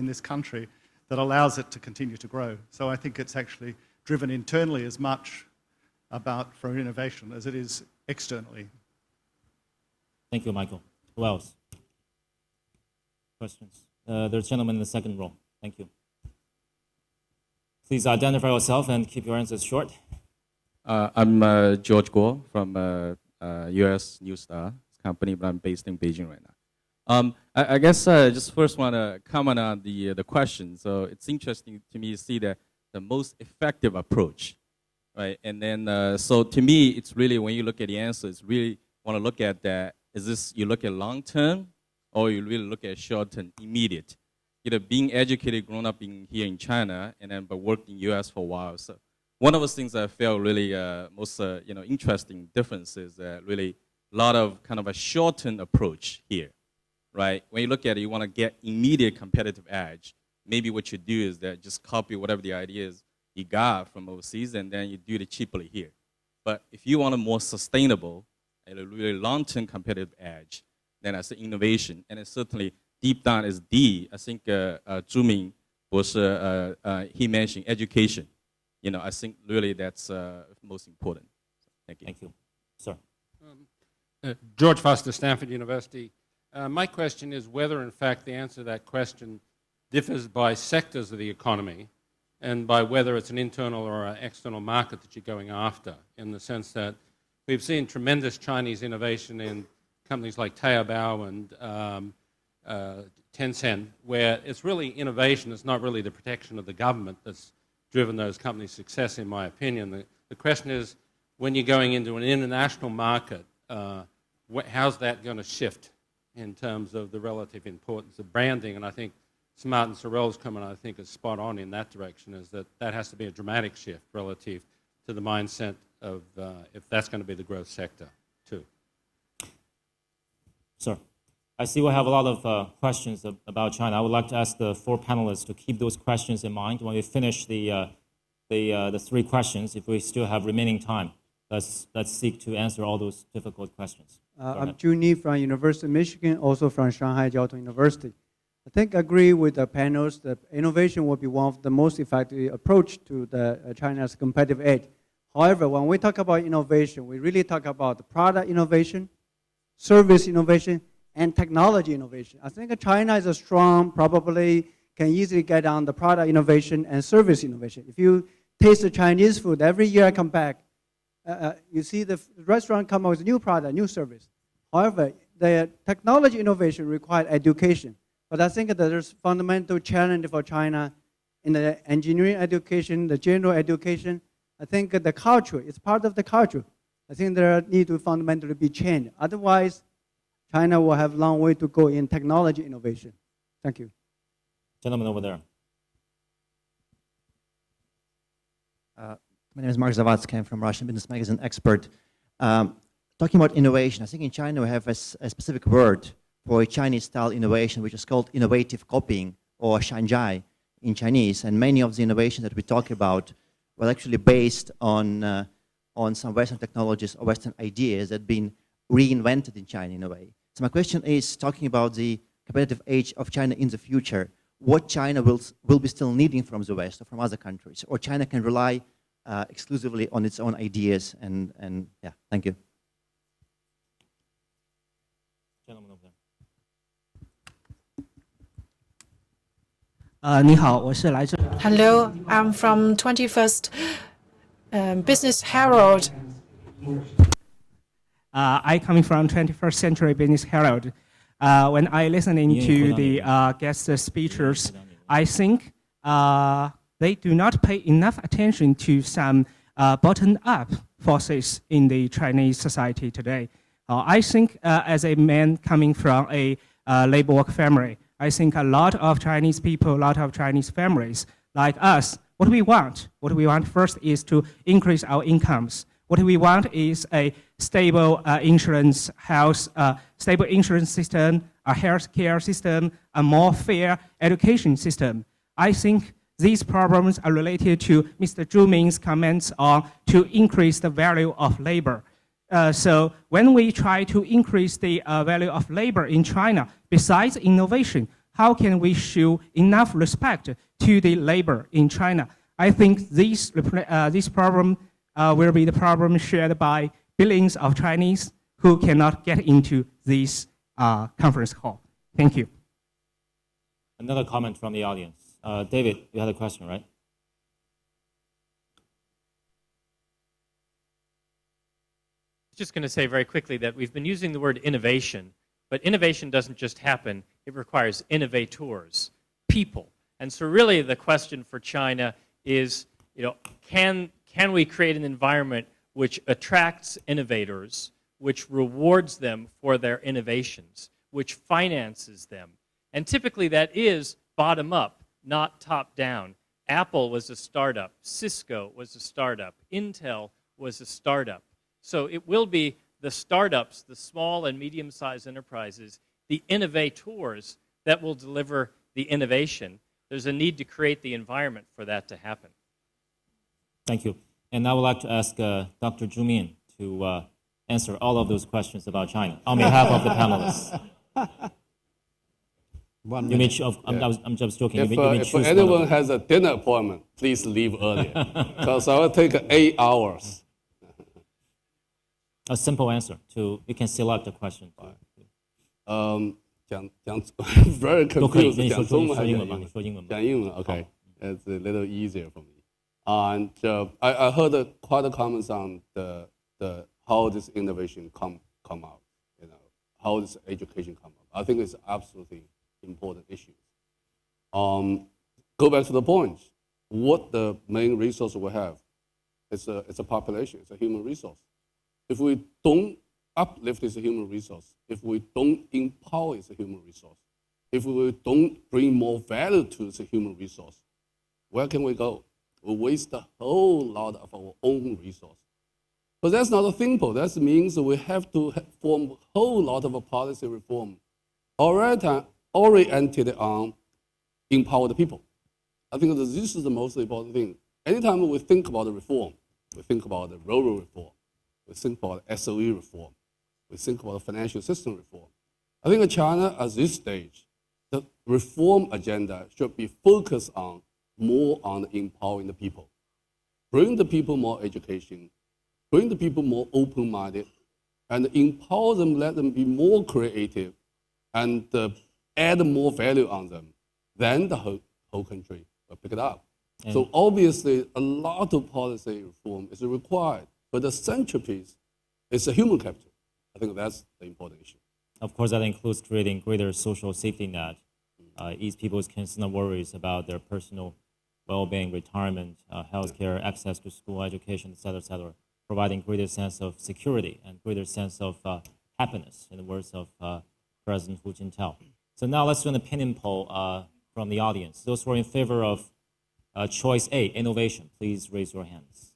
this country that allows it to continue to grow. So I think it's actually driven internally as much for innovation as it is externally. Thank you, Michael. Who else? Questions? There's a gentleman in the second row. Thank you. Please identify yourself and keep your answers short. I'm George Guo from U.S. News Star company, but I'm based in Beijing right now. I guess I just first want to comment on the question. So it's interesting to me to see the most effective approach, right? And then, so to me, it's really, when you look at the answer, it's really want to look at that. Is this, you look at long term, or you really look at short term, immediate? Being educated, grown up here in China, and then but worked in U.S. for a while. So one of those things I felt really most interesting difference is really a lot of kind of a short-term approach here, right? When you look at it, you want to get immediate competitive edge. Maybe what you do is that just copy whatever the ideas you got from overseas, and then you do it cheaply here. But if you want a more sustainable and a really long-term competitive edge, then I say innovation, and it certainly deep down is D. I think Zhu Min was he mentioned education. I think really that's most important. Thank you. Thank you, sir. George Foster, Stanford University. My question is whether, in fact, the answer to that question differs by sectors of the economy and by whether it's an internal or an external market that you're going after, in the sense that we've seen tremendous Chinese innovation in companies like Taobao and Tencent, where it's really innovation, it's not really the protection of the government that's driven those companies' success, in my opinion. The question is, when you're going into an international market, how's that going to shift in terms of the relative importance of branding? And I think Martin Sorrell's comment, I think, is spot on in that direction, is that has to be a dramatic shift relative to the mindset of if that's going to be the growth sector, too. Sir, I see we have a lot of questions about China. I would like to ask the four panelists to keep those questions in mind when we finish the three questions. If we still have remaining time, let's seek to answer all those difficult questions. I'm Zhu Min from University of Michigan, also from Shanghai Jiao Tong University. I think I agree with the panels that innovation will be one of the most effective approach to China's competitive edge. However, when we talk about innovation, we really talk about the product innovation, service innovation, and technology innovation. I think China is a strong, probably can easily get on the product innovation and service innovation. If you taste the Chinese food, every year I come back, you see the restaurant come up with new product, new service. However, the technology innovation requires education. But I think that there's fundamental challenge for China in the engineering education, the general education. I think the culture is part of the culture. I think there need to fundamentally be changed. Otherwise, China will have a long way to go in technology innovation. Thank you. Gentleman over there. My name is Mark Zavatsky. I'm from Russian Business Magazine Expert. Talking about innovation, I think in China we have a specific word for a Chinese-style innovation, which is called innovative copying, or shanzhai in Chinese. And many of the innovations that we talk about were actually based on some Western technologies or Western ideas that have been reinvented in China in a way. So my question is, talking about the competitive edge of China in the future, what China will be still needing from the West or from other countries, or China can rely exclusively on its own ideas, and yeah, thank you. Gentleman over there. 你好，我是来自 Hello, I'm from 21st Business Herald. I coming from 21st Century Business Herald. When I listening to the guest speakers, I think they do not pay enough attention to some bottom-up forces in the Chinese society today. I think as a man coming from a labor work family, I think a lot of Chinese people, a lot of Chinese families like us, what we want first is to increase our incomes. What we want is a stable insurance stable insurance system, a healthcare system, a more fair education system. I think these problems are related to Mr. Zhu Min's comments on to increase the value of labor. So when we try to increase the value of labor in China, besides innovation, how can we show enough respect to the labor in China? I think this problem will be the problem shared by billions of Chinese who cannot get into this conference hall. Thank you. Another comment from the audience. David, you had a question, right? Just going to say very quickly that we've been using the word innovation, but innovation doesn't just happen. It requires innovators, people. And so really the question for China is, can we create an environment which attracts innovators, which rewards them for their innovations, which finances them? And typically that is bottom up, not top down. Apple was a startup. Cisco was a startup. Intel was a startup. So it will be the startups, the small and medium-sized enterprises, the innovators that will deliver the innovation. There's a need to create the environment for that to happen. Thank you. And I would like to ask Dr. Zhu Min to answer all of those questions about China on behalf of the panelists. I'm just joking. If anyone has a dinner appointment, please leave earlier, because I will take 8 hours. A simple answer to, you can select a question. Very confused. 讲中文还是讲英文？讲英文 ，OK, it's a little easier for me. And I heard quite a comments on the how this innovation come out, how this education come out. I think it's absolutely important issue. Go back to the point. What the main resource we have? It's a population. It's a human resource. If we don't uplift this human resource, if we don't empower this human resource, if we don't bring more value to this human resource, where can we go? We waste a whole lot of our own resource. But that's not simple. That means we have to form a whole lot of a policy reform oriented on empower the people. I think that this is the most important thing. Anytime we think about the reform, we think about the rural reform, we think about SOE reform, we think about the financial system reform. I think in China, at this stage, the reform agenda should be focused on more on empowering the people. Bring the people more education, bring the people more open-minded, and empower them, let them be more creative, and add more value on them. Then the whole country will pick it up. So obviously, a lot of policy reform is required. But the centerpiece is a human capital. I think that's the important issue. Of course, that includes creating greater social safety net, ease people's concern and worries about their personal well-being, retirement, healthcare, access to school, education, et cetera, providing greater sense of security and greater sense of happiness, in the words of President Hu Jintao. So now let's do an opinion poll from the audience. Those who are in favor of choice A, innovation, please raise your hands.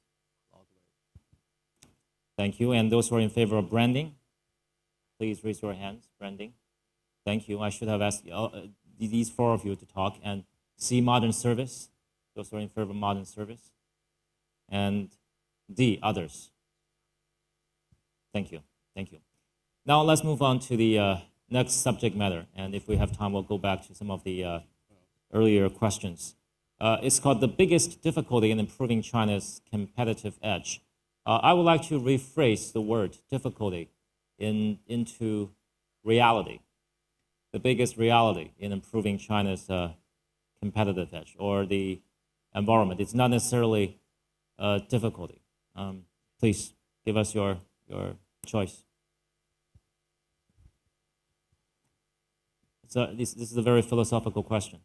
Thank you. And those who are in favor of branding, please raise your hands. Branding. Thank you. I should have asked these 4 of you to talk. And C, modern service. Those who are in favor of modern service. And D, others. Thank you. Thank you. Now let's move on to the next subject matter. And if we have time, we'll go back to some of the earlier questions. It's called the biggest difficulty in improving China's competitive edge. I would like to rephrase the word difficulty into reality. The biggest reality in improving China's competitive edge or the environment. It's not necessarily difficulty. Please give us your choice. So this is a very philosophical question.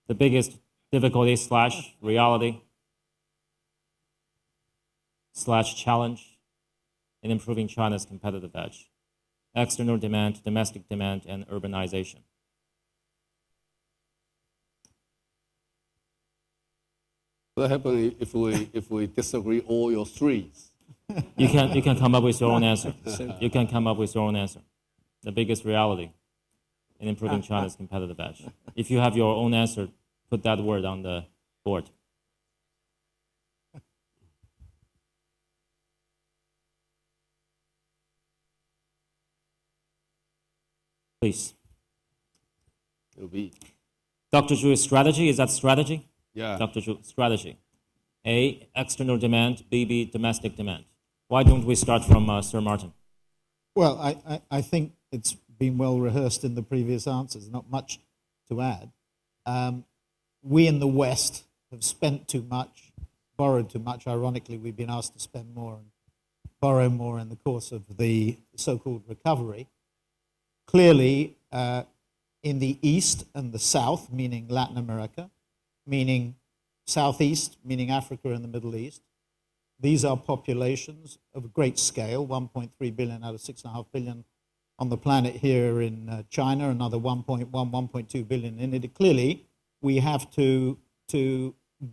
The biggest difficulty / reality / challenge in improving China's competitive edge. External demand, domestic demand, and urbanization. What happens if we disagree all your threes? You can come up with your own answer. You can come up with your own answer. The biggest reality in improving China's competitive edge. If you have your own answer, put that word on the board. Please. It'll be. Dr. Zhu's strategy, is that strategy? Yeah. Dr. Zhu, strategy. A, external demand, B, domestic demand. Why don't we start from Sir Martin? Well, I think it's been well rehearsed in the previous answers, not much to add. We in the West have spent too much, borrowed too much. Ironically, we've been asked to spend more and borrow more in the course of the so-called recovery. Clearly, in the East and the South, meaning Latin America, meaning Southeast, meaning Africa and the Middle East, these are populations of great scale, 1.3 billion out of 6.5 billion on the planet here in China, another 1.1, 1.2 billion in India. Clearly, we have to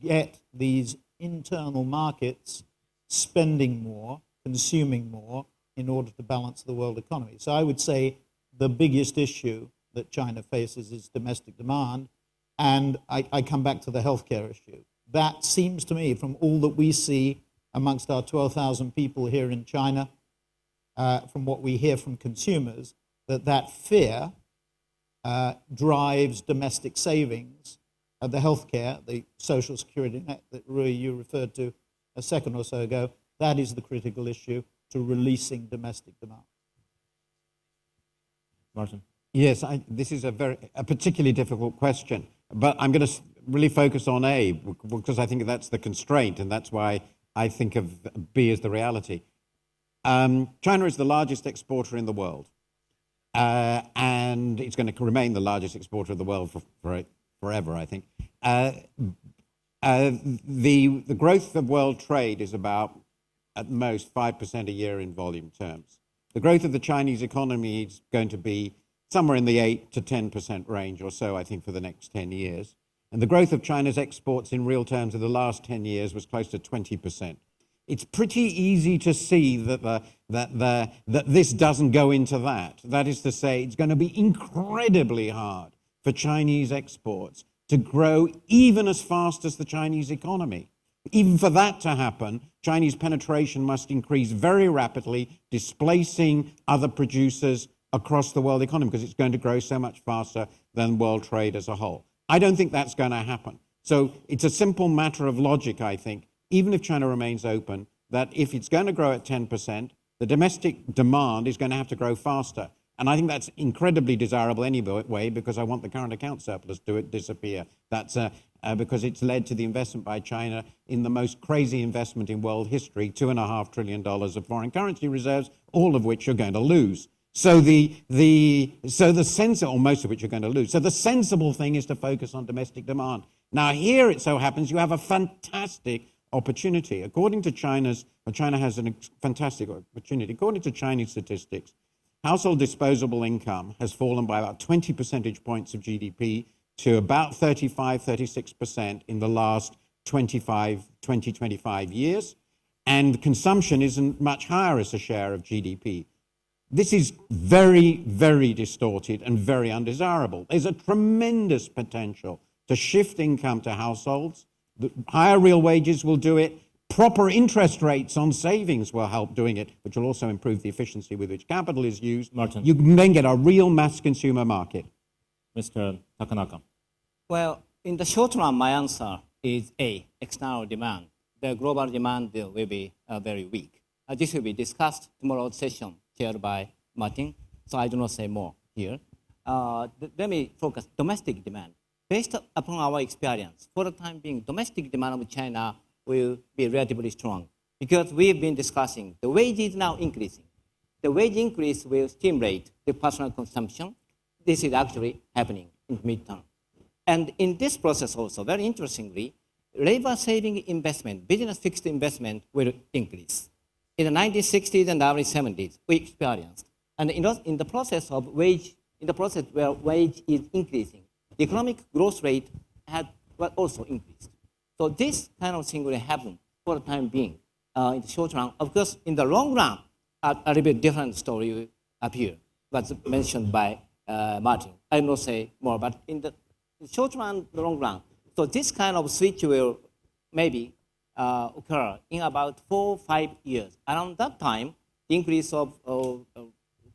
get these internal markets spending more, consuming more, in order to balance the world economy. So I would say the biggest issue that China faces is domestic demand, and I come back to the healthcare issue. That seems to me, from all that we see amongst our 12,000 people here in China, from what we hear from consumers, that fear drives domestic savings. The healthcare, the social security net that Rui, you referred to a second or so ago, that is the critical issue to releasing domestic demand. Martin. Yes, this is a particularly difficult question, but I'm going to really focus on A, because I think that's the constraint, and that's why I think of B as the reality. China is the largest exporter in the world, and it's going to remain the largest exporter of the world for forever, I think. The growth of world trade is about, at most, 5% a year in volume terms. The growth of the Chinese economy is going to be somewhere in the 8 to 10% range or so, I think, for the next 10 years. And the growth of China's exports in real terms in the last 10 years was close to 20%. It's pretty easy to see that this doesn't go into that. That is to say, it's going to be incredibly hard for Chinese exports to grow even as fast as the Chinese economy. Even for that to happen, Chinese penetration must increase very rapidly, displacing other producers across the world economy, because it's going to grow so much faster than world trade as a whole. I don't think that's going to happen. So it's a simple matter of logic, I think, even if China remains open, that if it's going to grow at 10%, the domestic demand is going to have to grow faster. And I think that's incredibly desirable anyway, because I want the current account surplus to disappear. That's because it's led to the investment by China in the most crazy investment in world history, $2.5 trillion of foreign currency reserves, all of which you're going to lose. So the sensible, or most of which you're going to lose. So the sensible thing is to focus on domestic demand. Now here it so happens you have a fantastic opportunity. According to China has a fantastic opportunity. According to Chinese statistics, household disposable income has fallen by about 20 percentage points of GDP to about 35, 36% in the last 20, 25 years. And consumption isn't much higher as a share of GDP. This is very, very distorted and very undesirable. There's a tremendous potential to shift income to households. The higher real wages will do it. Proper interest rates on savings will help doing it, which will also improve the efficiency with which capital is used. Martin. You can then get a real mass consumer market. Mr. Takenaka. Well, in the short run, my answer is A, external demand. The global demand will be very weak. This will be discussed tomorrow's session, chaired by Martin, so I do not say more here. Let me focus domestic demand. Based upon our experience, for the time being, domestic demand of China will be relatively strong because we've been discussing the wage is now increasing. The wage increase will stimulate the personal consumption. This is actually happening in midterm. And in this process also, very interestingly, labor saving investment, business fixed investment will increase. In the 1960s and early 70s, we experienced. And in the process of wage, in the process where wage is increasing, the economic growth rate will also increased. So this kind of thing will happen for the time being in the short run. Of course, in the long run, a little bit different story will appear, what's mentioned by Martin. I will not say more, but in the short run, the long run. So this kind of switch will maybe occur in about 4 or 5 years. Around that time, the increase of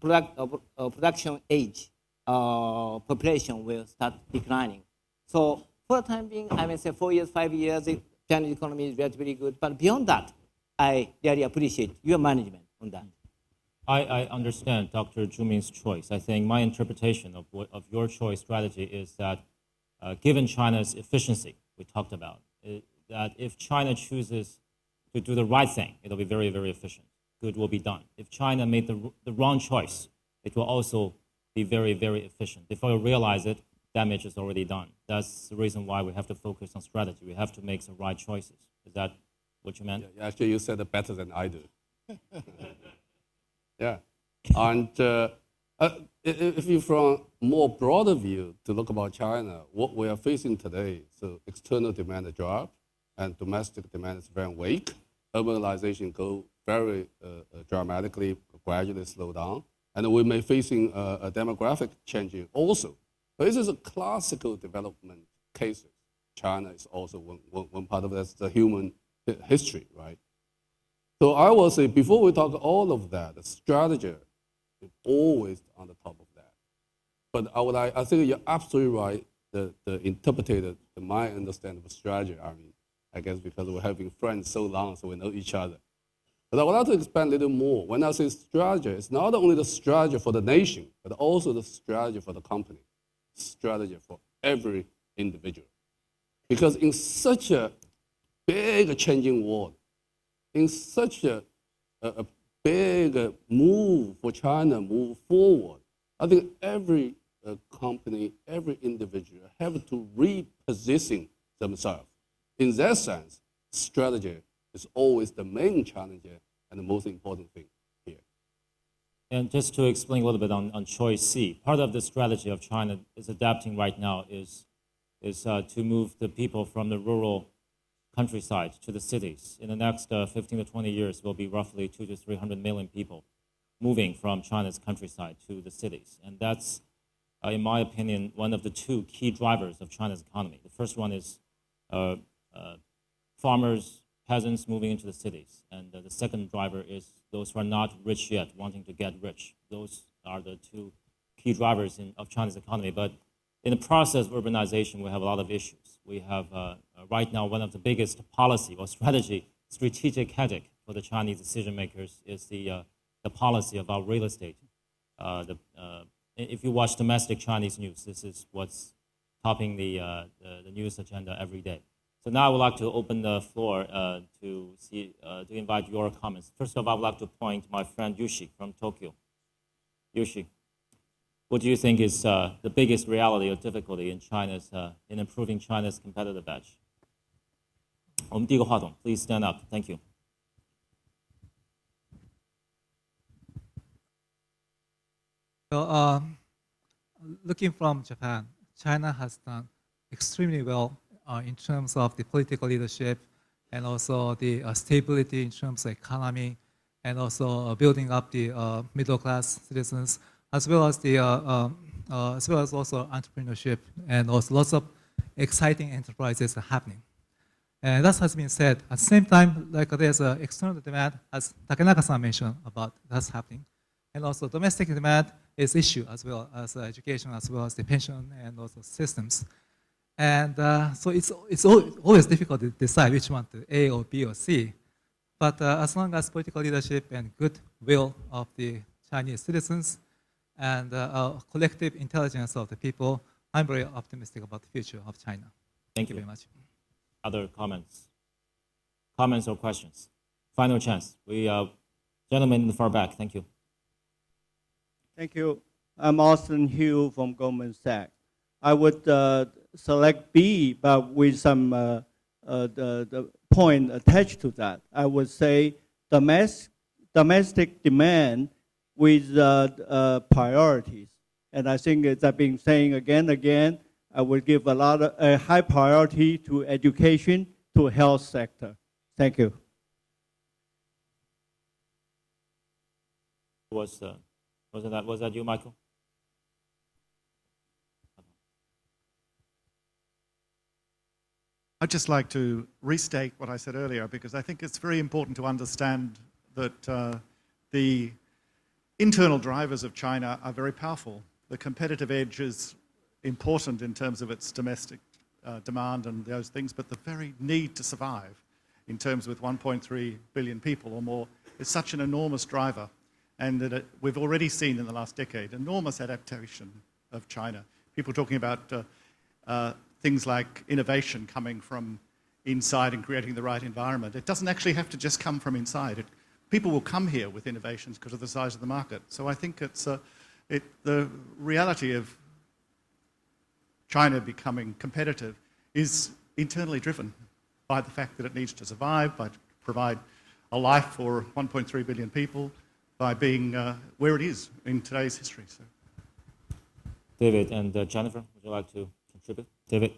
production age population will start declining. So for the time being, I may say 4 years, 5 years, the Chinese economy is relatively good. But beyond that, I really appreciate your management on that. I understand Dr. Zhu Min's choice. I think my interpretation of your choice strategy is that given China's efficiency, we talked about, that if China chooses to do the right thing, it'll be very, very efficient. Good will be done. If China made the wrong choice, it will also be very, very efficient. Before you realize it, damage is already done. That's the reason why we have to focus on strategy. We have to make the right choices. Is that what you meant? Yeah, actually, you said it better than I do. Yeah. And if you from more broader view to look about China, what we are facing today, so external demand drop and domestic demand is very weak. Urbanization go very dramatically, gradually slow down. And we may facing a demographic changing also. But this is a classical development cases. China is also one part of that's the human history, right? So I will say, before we talk all of that, the strategy is always on the top of that. But I think you're absolutely right, the interpreted, my understanding of strategy, I mean, I guess because we're having friends so long, so we know each other. But I would like to expand a little more. When I say strategy, it's not only the strategy for the nation, but also the strategy for the company, strategy for every individual. Because in such a big changing world, in such a big move for China, move forward, I think every company, every individual have to reposition themselves. In that sense, strategy is always the main challenge and the most important thing here. And just to explain a little bit on choice C, part of the strategy of China is adapting right now is to move the people from the rural countryside to the cities. In the next 15 to 20 years, will be roughly 200 to 300 million people moving from China's countryside to the cities. And that's, in my opinion, one of the two key drivers of China's economy. The first one is farmers, peasants moving into the cities. And the second driver is those who are not rich yet, wanting to get rich. Those are the two key drivers of China's economy. But in the process of urbanization, we have a lot of issues. We have right now one of the biggest policy or strategic headache for the Chinese decision makers is the policy of our real estate. If you watch domestic Chinese news, this is what's topping the news agenda every day. So now I would like to open the floor to invite your comments. First of all, I would like to point my friend Yushi from Tokyo. Yushi, what do you think is the biggest reality or difficulty in improving China's competitive edge? 我们第一个话筒, please stand up. Thank you. So, looking from Japan, China has done extremely well in terms of the political leadership and also the stability in terms of economy and also building up the middle class citizens as well as also entrepreneurship and also lots of exciting enterprises are happening. And that has been said. At the same time, like there's an external demand, as Takenaka-san mentioned about that's happening. And also domestic demand is issue as well as education, as well as the pension and also systems. And so it's always difficult to decide which one to A or B or C. But as long as political leadership and goodwill of the Chinese citizens and collective intelligence of the people, I'm very optimistic about the future of China. Thank you very much. Other comments? Comments or questions? Final chance. Gentleman in the far back, thank you. Thank you. I'm Austin Hugh from Goldman Sachs. I would select B, but with some the point attached to that. I would say domestic demand with priorities. And I think as I've been saying again, I would give a high priority to education, to health sector. Thank you. Was that you, Michael? I'd just like to restate what I said earlier, because I think it's very important to understand that the internal drivers of China are very powerful. the competitive edge is important in terms of its domestic demand and those things, but the very need to survive in terms with 1.3 billion people or more is such an enormous driver, and that we've already seen in the last decade enormous adaptation of China. People talking about things like innovation coming from inside and creating the right environment. It doesn't actually have to just come from inside. People will come here with innovations because of the size of the market. So I think it's the reality of China becoming competitive is internally driven by the fact that it needs to survive, by provide a life for 1.3 billion people, by being where it is in today's history. So. David and Jennifer, would you like to contribute? David.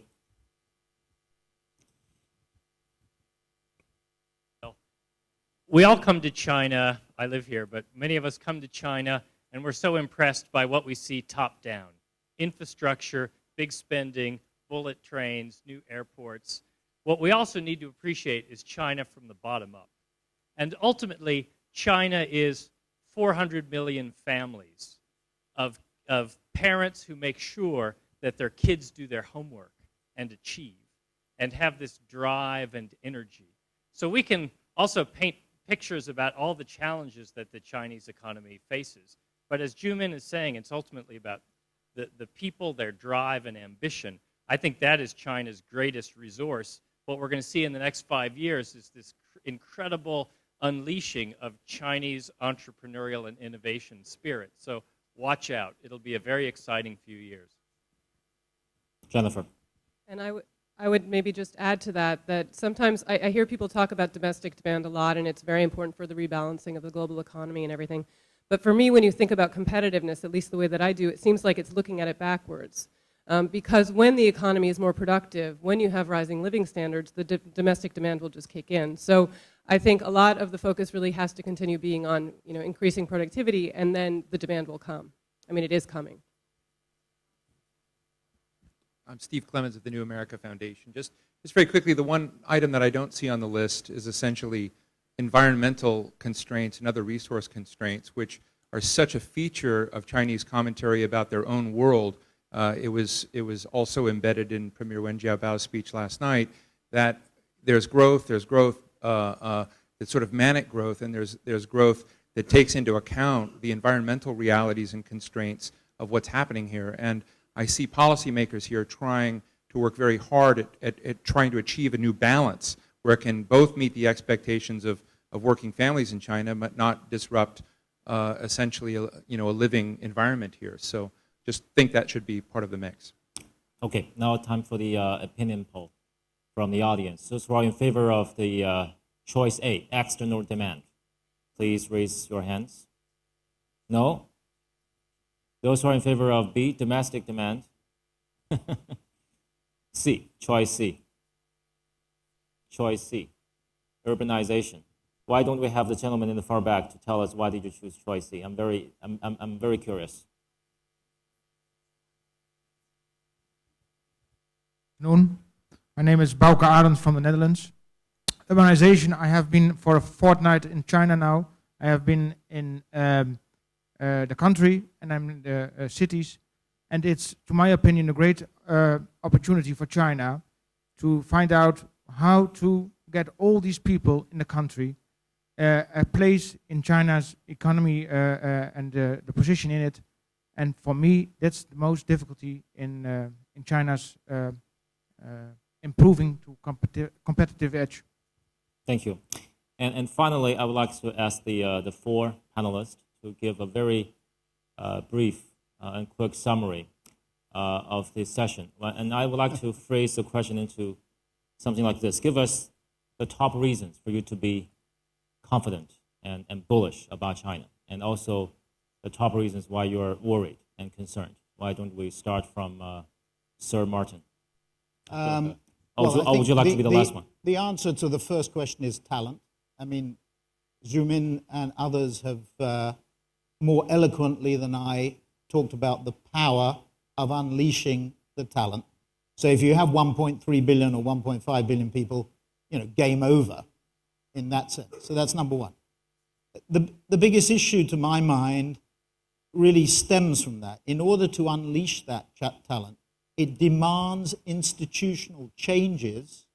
We all come to China. I live here, but many of us come to China, and we're so impressed by what we see top down. Infrastructure, big spending, bullet trains, new airports. What we also need to appreciate is China from the bottom up. And ultimately, China is 400 million families of parents who make sure that their kids do their homework and achieve and have this drive and energy. So we can also paint pictures about all the challenges that the Chinese economy faces. But as Zhu Min is saying, it's ultimately about the people, their drive and ambition. I think that is China's greatest resource. What we're going to see in the next 5 years is this incredible unleashing of Chinese entrepreneurial and innovation spirit. So watch out. It'll be a very exciting few years. Jennifer. And I would maybe just add to that, that sometimes I hear people talk about domestic demand a lot, and it's very important for the rebalancing of the global economy and everything. But for me, when you think about competitiveness, at least the way that I do, it seems like it's looking at it backwards. Because when the economy is more productive, when you have rising living standards, the domestic demand will just kick in. So I think a lot of the focus really has to continue being on, increasing productivity, and then the demand will come. I mean, it is coming. I'm Steve Clemens of the New America Foundation. Just very quickly, the one item that I don't see on the list is essentially environmental constraints and other resource constraints, which are such a feature of Chinese commentary about their own world. It was also embedded in Premier Wen Jiabao's speech last night that there's growth, it's sort of manic growth, and there's growth that takes into account the environmental realities and constraints of what's happening here. And I see policymakers here trying to work very hard at trying to achieve a new balance where it can both meet the expectations of working families in China, but not disrupt essentially a living environment here. So just think that should be part of the mix. Okay, now time for the opinion poll from the audience. Those who are in favor of the choice A, external demand, please raise your hands. No? Those who are in favor of B, domestic demand. C, choice C. Choice C, urbanization. Why don't we have the gentleman in the far back to tell us why did you choose choice C? I'm very curious. My name is Bauke Arends from the Netherlands. Urbanization, I have been for a fortnight in China now. I have been in the country, and I'm in the cities, and it's, to my opinion, a great opportunity for China to find out how to get all these people in the country a place in China's economy and the position in it. And for me, that's the most difficulty in China's improving to competitive edge. Thank you. And finally, I would like to ask the four panelists to give a very brief and quick summary of this session. And I would like to phrase the question into something like this. Give us the top reasons for you to be confident and bullish about China, and also the top reasons why you're worried and concerned. Why don't we start from Sir Martin? Would you like to be the last one? The answer to the first question is talent. I mean, Zhu Min and others have more eloquently than I talked about the power of unleashing the talent. So if you have 1.3 billion or 1.5 billion people, game over in that sense. So that's number one. The biggest issue to my mind really stems from that. In order to unleash that talent, it demands institutional changes,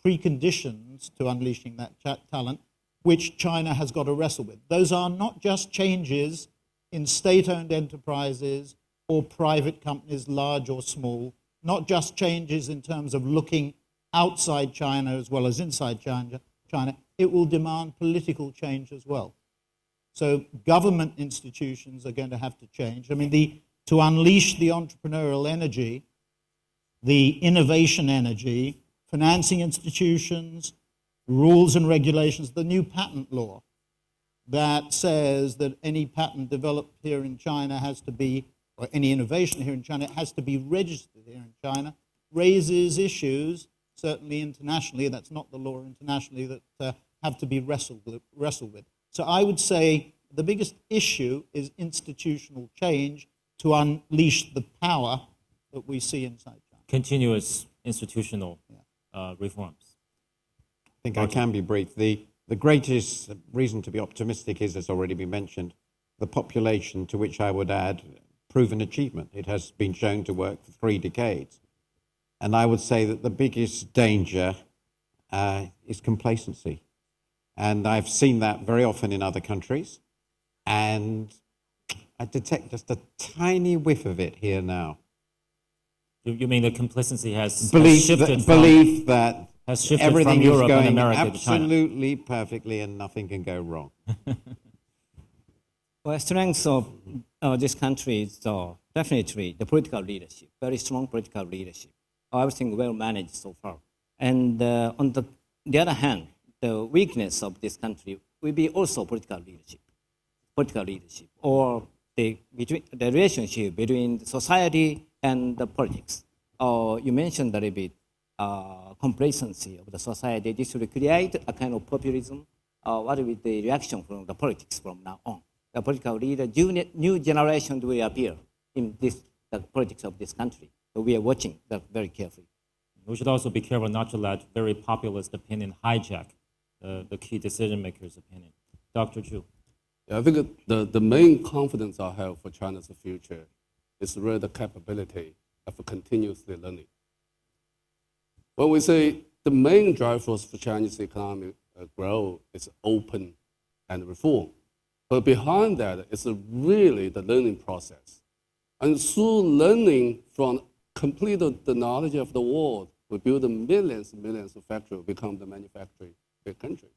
preconditions to unleashing that talent, which China has got to wrestle with. Those are not just changes in state-owned enterprises or private companies, large or small, not just changes in terms of looking outside China as well as inside China. It will demand political change as well. So government institutions are going to have to change. I mean, to unleash the entrepreneurial energy, the innovation energy, financing institutions, rules and regulations, the new patent law that says that any patent developed here in China has to be, or any innovation here in China has to be registered here in China, raises issues, certainly internationally, that's not the law internationally, that have to be wrestled with. So I would say the biggest issue is institutional change to unleash the power that we see inside China. Continuous institutional reforms. I think I can be brief. The greatest reason to be optimistic is, as already been mentioned, the population, to which I would add proven achievement. It has been shown to work for 3 decades. And I would say that the biggest danger is complacency. And I've seen that very often in other countries. And I detect just a tiny whiff of it here now. You mean the complacency has Belief shifted that has shifted everything from Europe is going and America to China? absolutely perfectly and nothing can go wrong. Well, strength of this country is definitely the political leadership, very strong political leadership. Everything well managed so far. And on the other hand, the weakness of this country will be also political leadership, or the relationship between society and the politics. You mentioned a little bit complacency of the society. This will create a kind of populism. What will be the reaction from the politics from now on? The political leader, new generation will appear in the politics of this country. So we are watching that very carefully. We should also be careful not to let very populist opinion hijack the key decision makers' opinion. Dr. Zhu. Yeah, I think the main confidence I have for China's future is really the capability of continuously learning. When we say the main drivers for Chinese economic growth is open and reform, but behind that is really the learning process. And through learning from complete the knowledge of the world, we build millions and millions of factories, become the manufacturing big countries.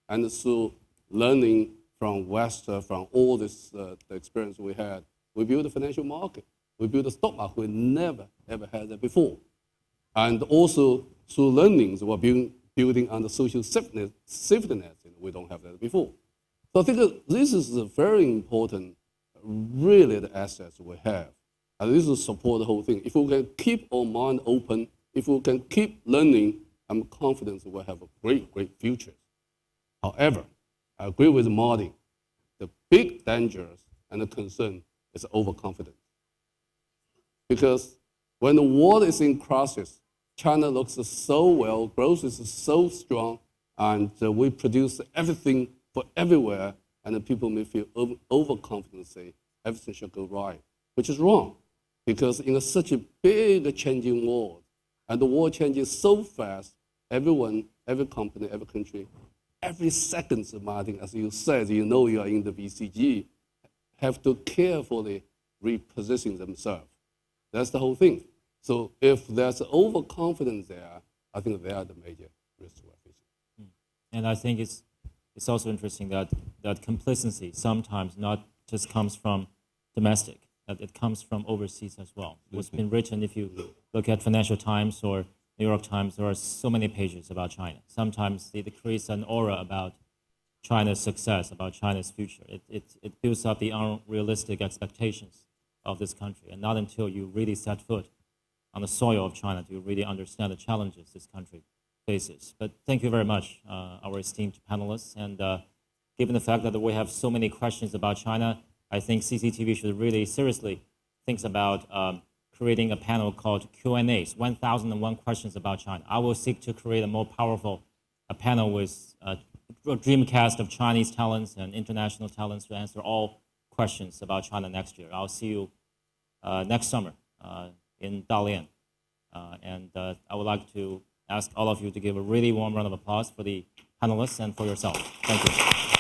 And through learning from West, from all this the experience we had, we build a financial market. We build a stock market we never, ever had that before. And also through learnings, we're building on the social safety net. We don't have that before. So I think that this is a very important, really the assets we have. And this will support the whole thing. If we can keep our mind open, if we can keep learning, I'm confident we'll have a great, great future. However, I agree with Martin. The big danger and the concern is overconfidence. Because when the world is in crisis, China looks so well, growth is so strong, and we produce everything for everywhere, and the people may feel overconfident, say everything should go right, which is wrong. Because in such a big changing world, and the world changes so fast, everyone, every company, every country, every second, Martin, as you said, you know you are in the BCG, have to carefully reposition themselves. That's the whole thing. So if there's overconfidence there, I think they are the major risks we're facing. And I think it's also interesting that complacency sometimes not just comes from domestic, that it comes from overseas as well. What's been written, if you look at Financial Times or New York Times, there are so many pages about China. Sometimes it creates an aura about China's success, about China's future. It builds up the unrealistic expectations of this country. And not until you really set foot on the soil of China do you really understand the challenges this country faces. But thank you very much, our esteemed panelists. And given the fact that we have so many questions about China, I think CCTV should really seriously think about creating a panel called Q&As, 1001 questions about China. I will seek to create a more powerful panel with a dream cast of Chinese talents and international talents to answer all questions about China next year. I'll see you next summer in Dalian. And I would like to ask all of you to give a really warm round of applause for the panelists and for yourself. Thank you.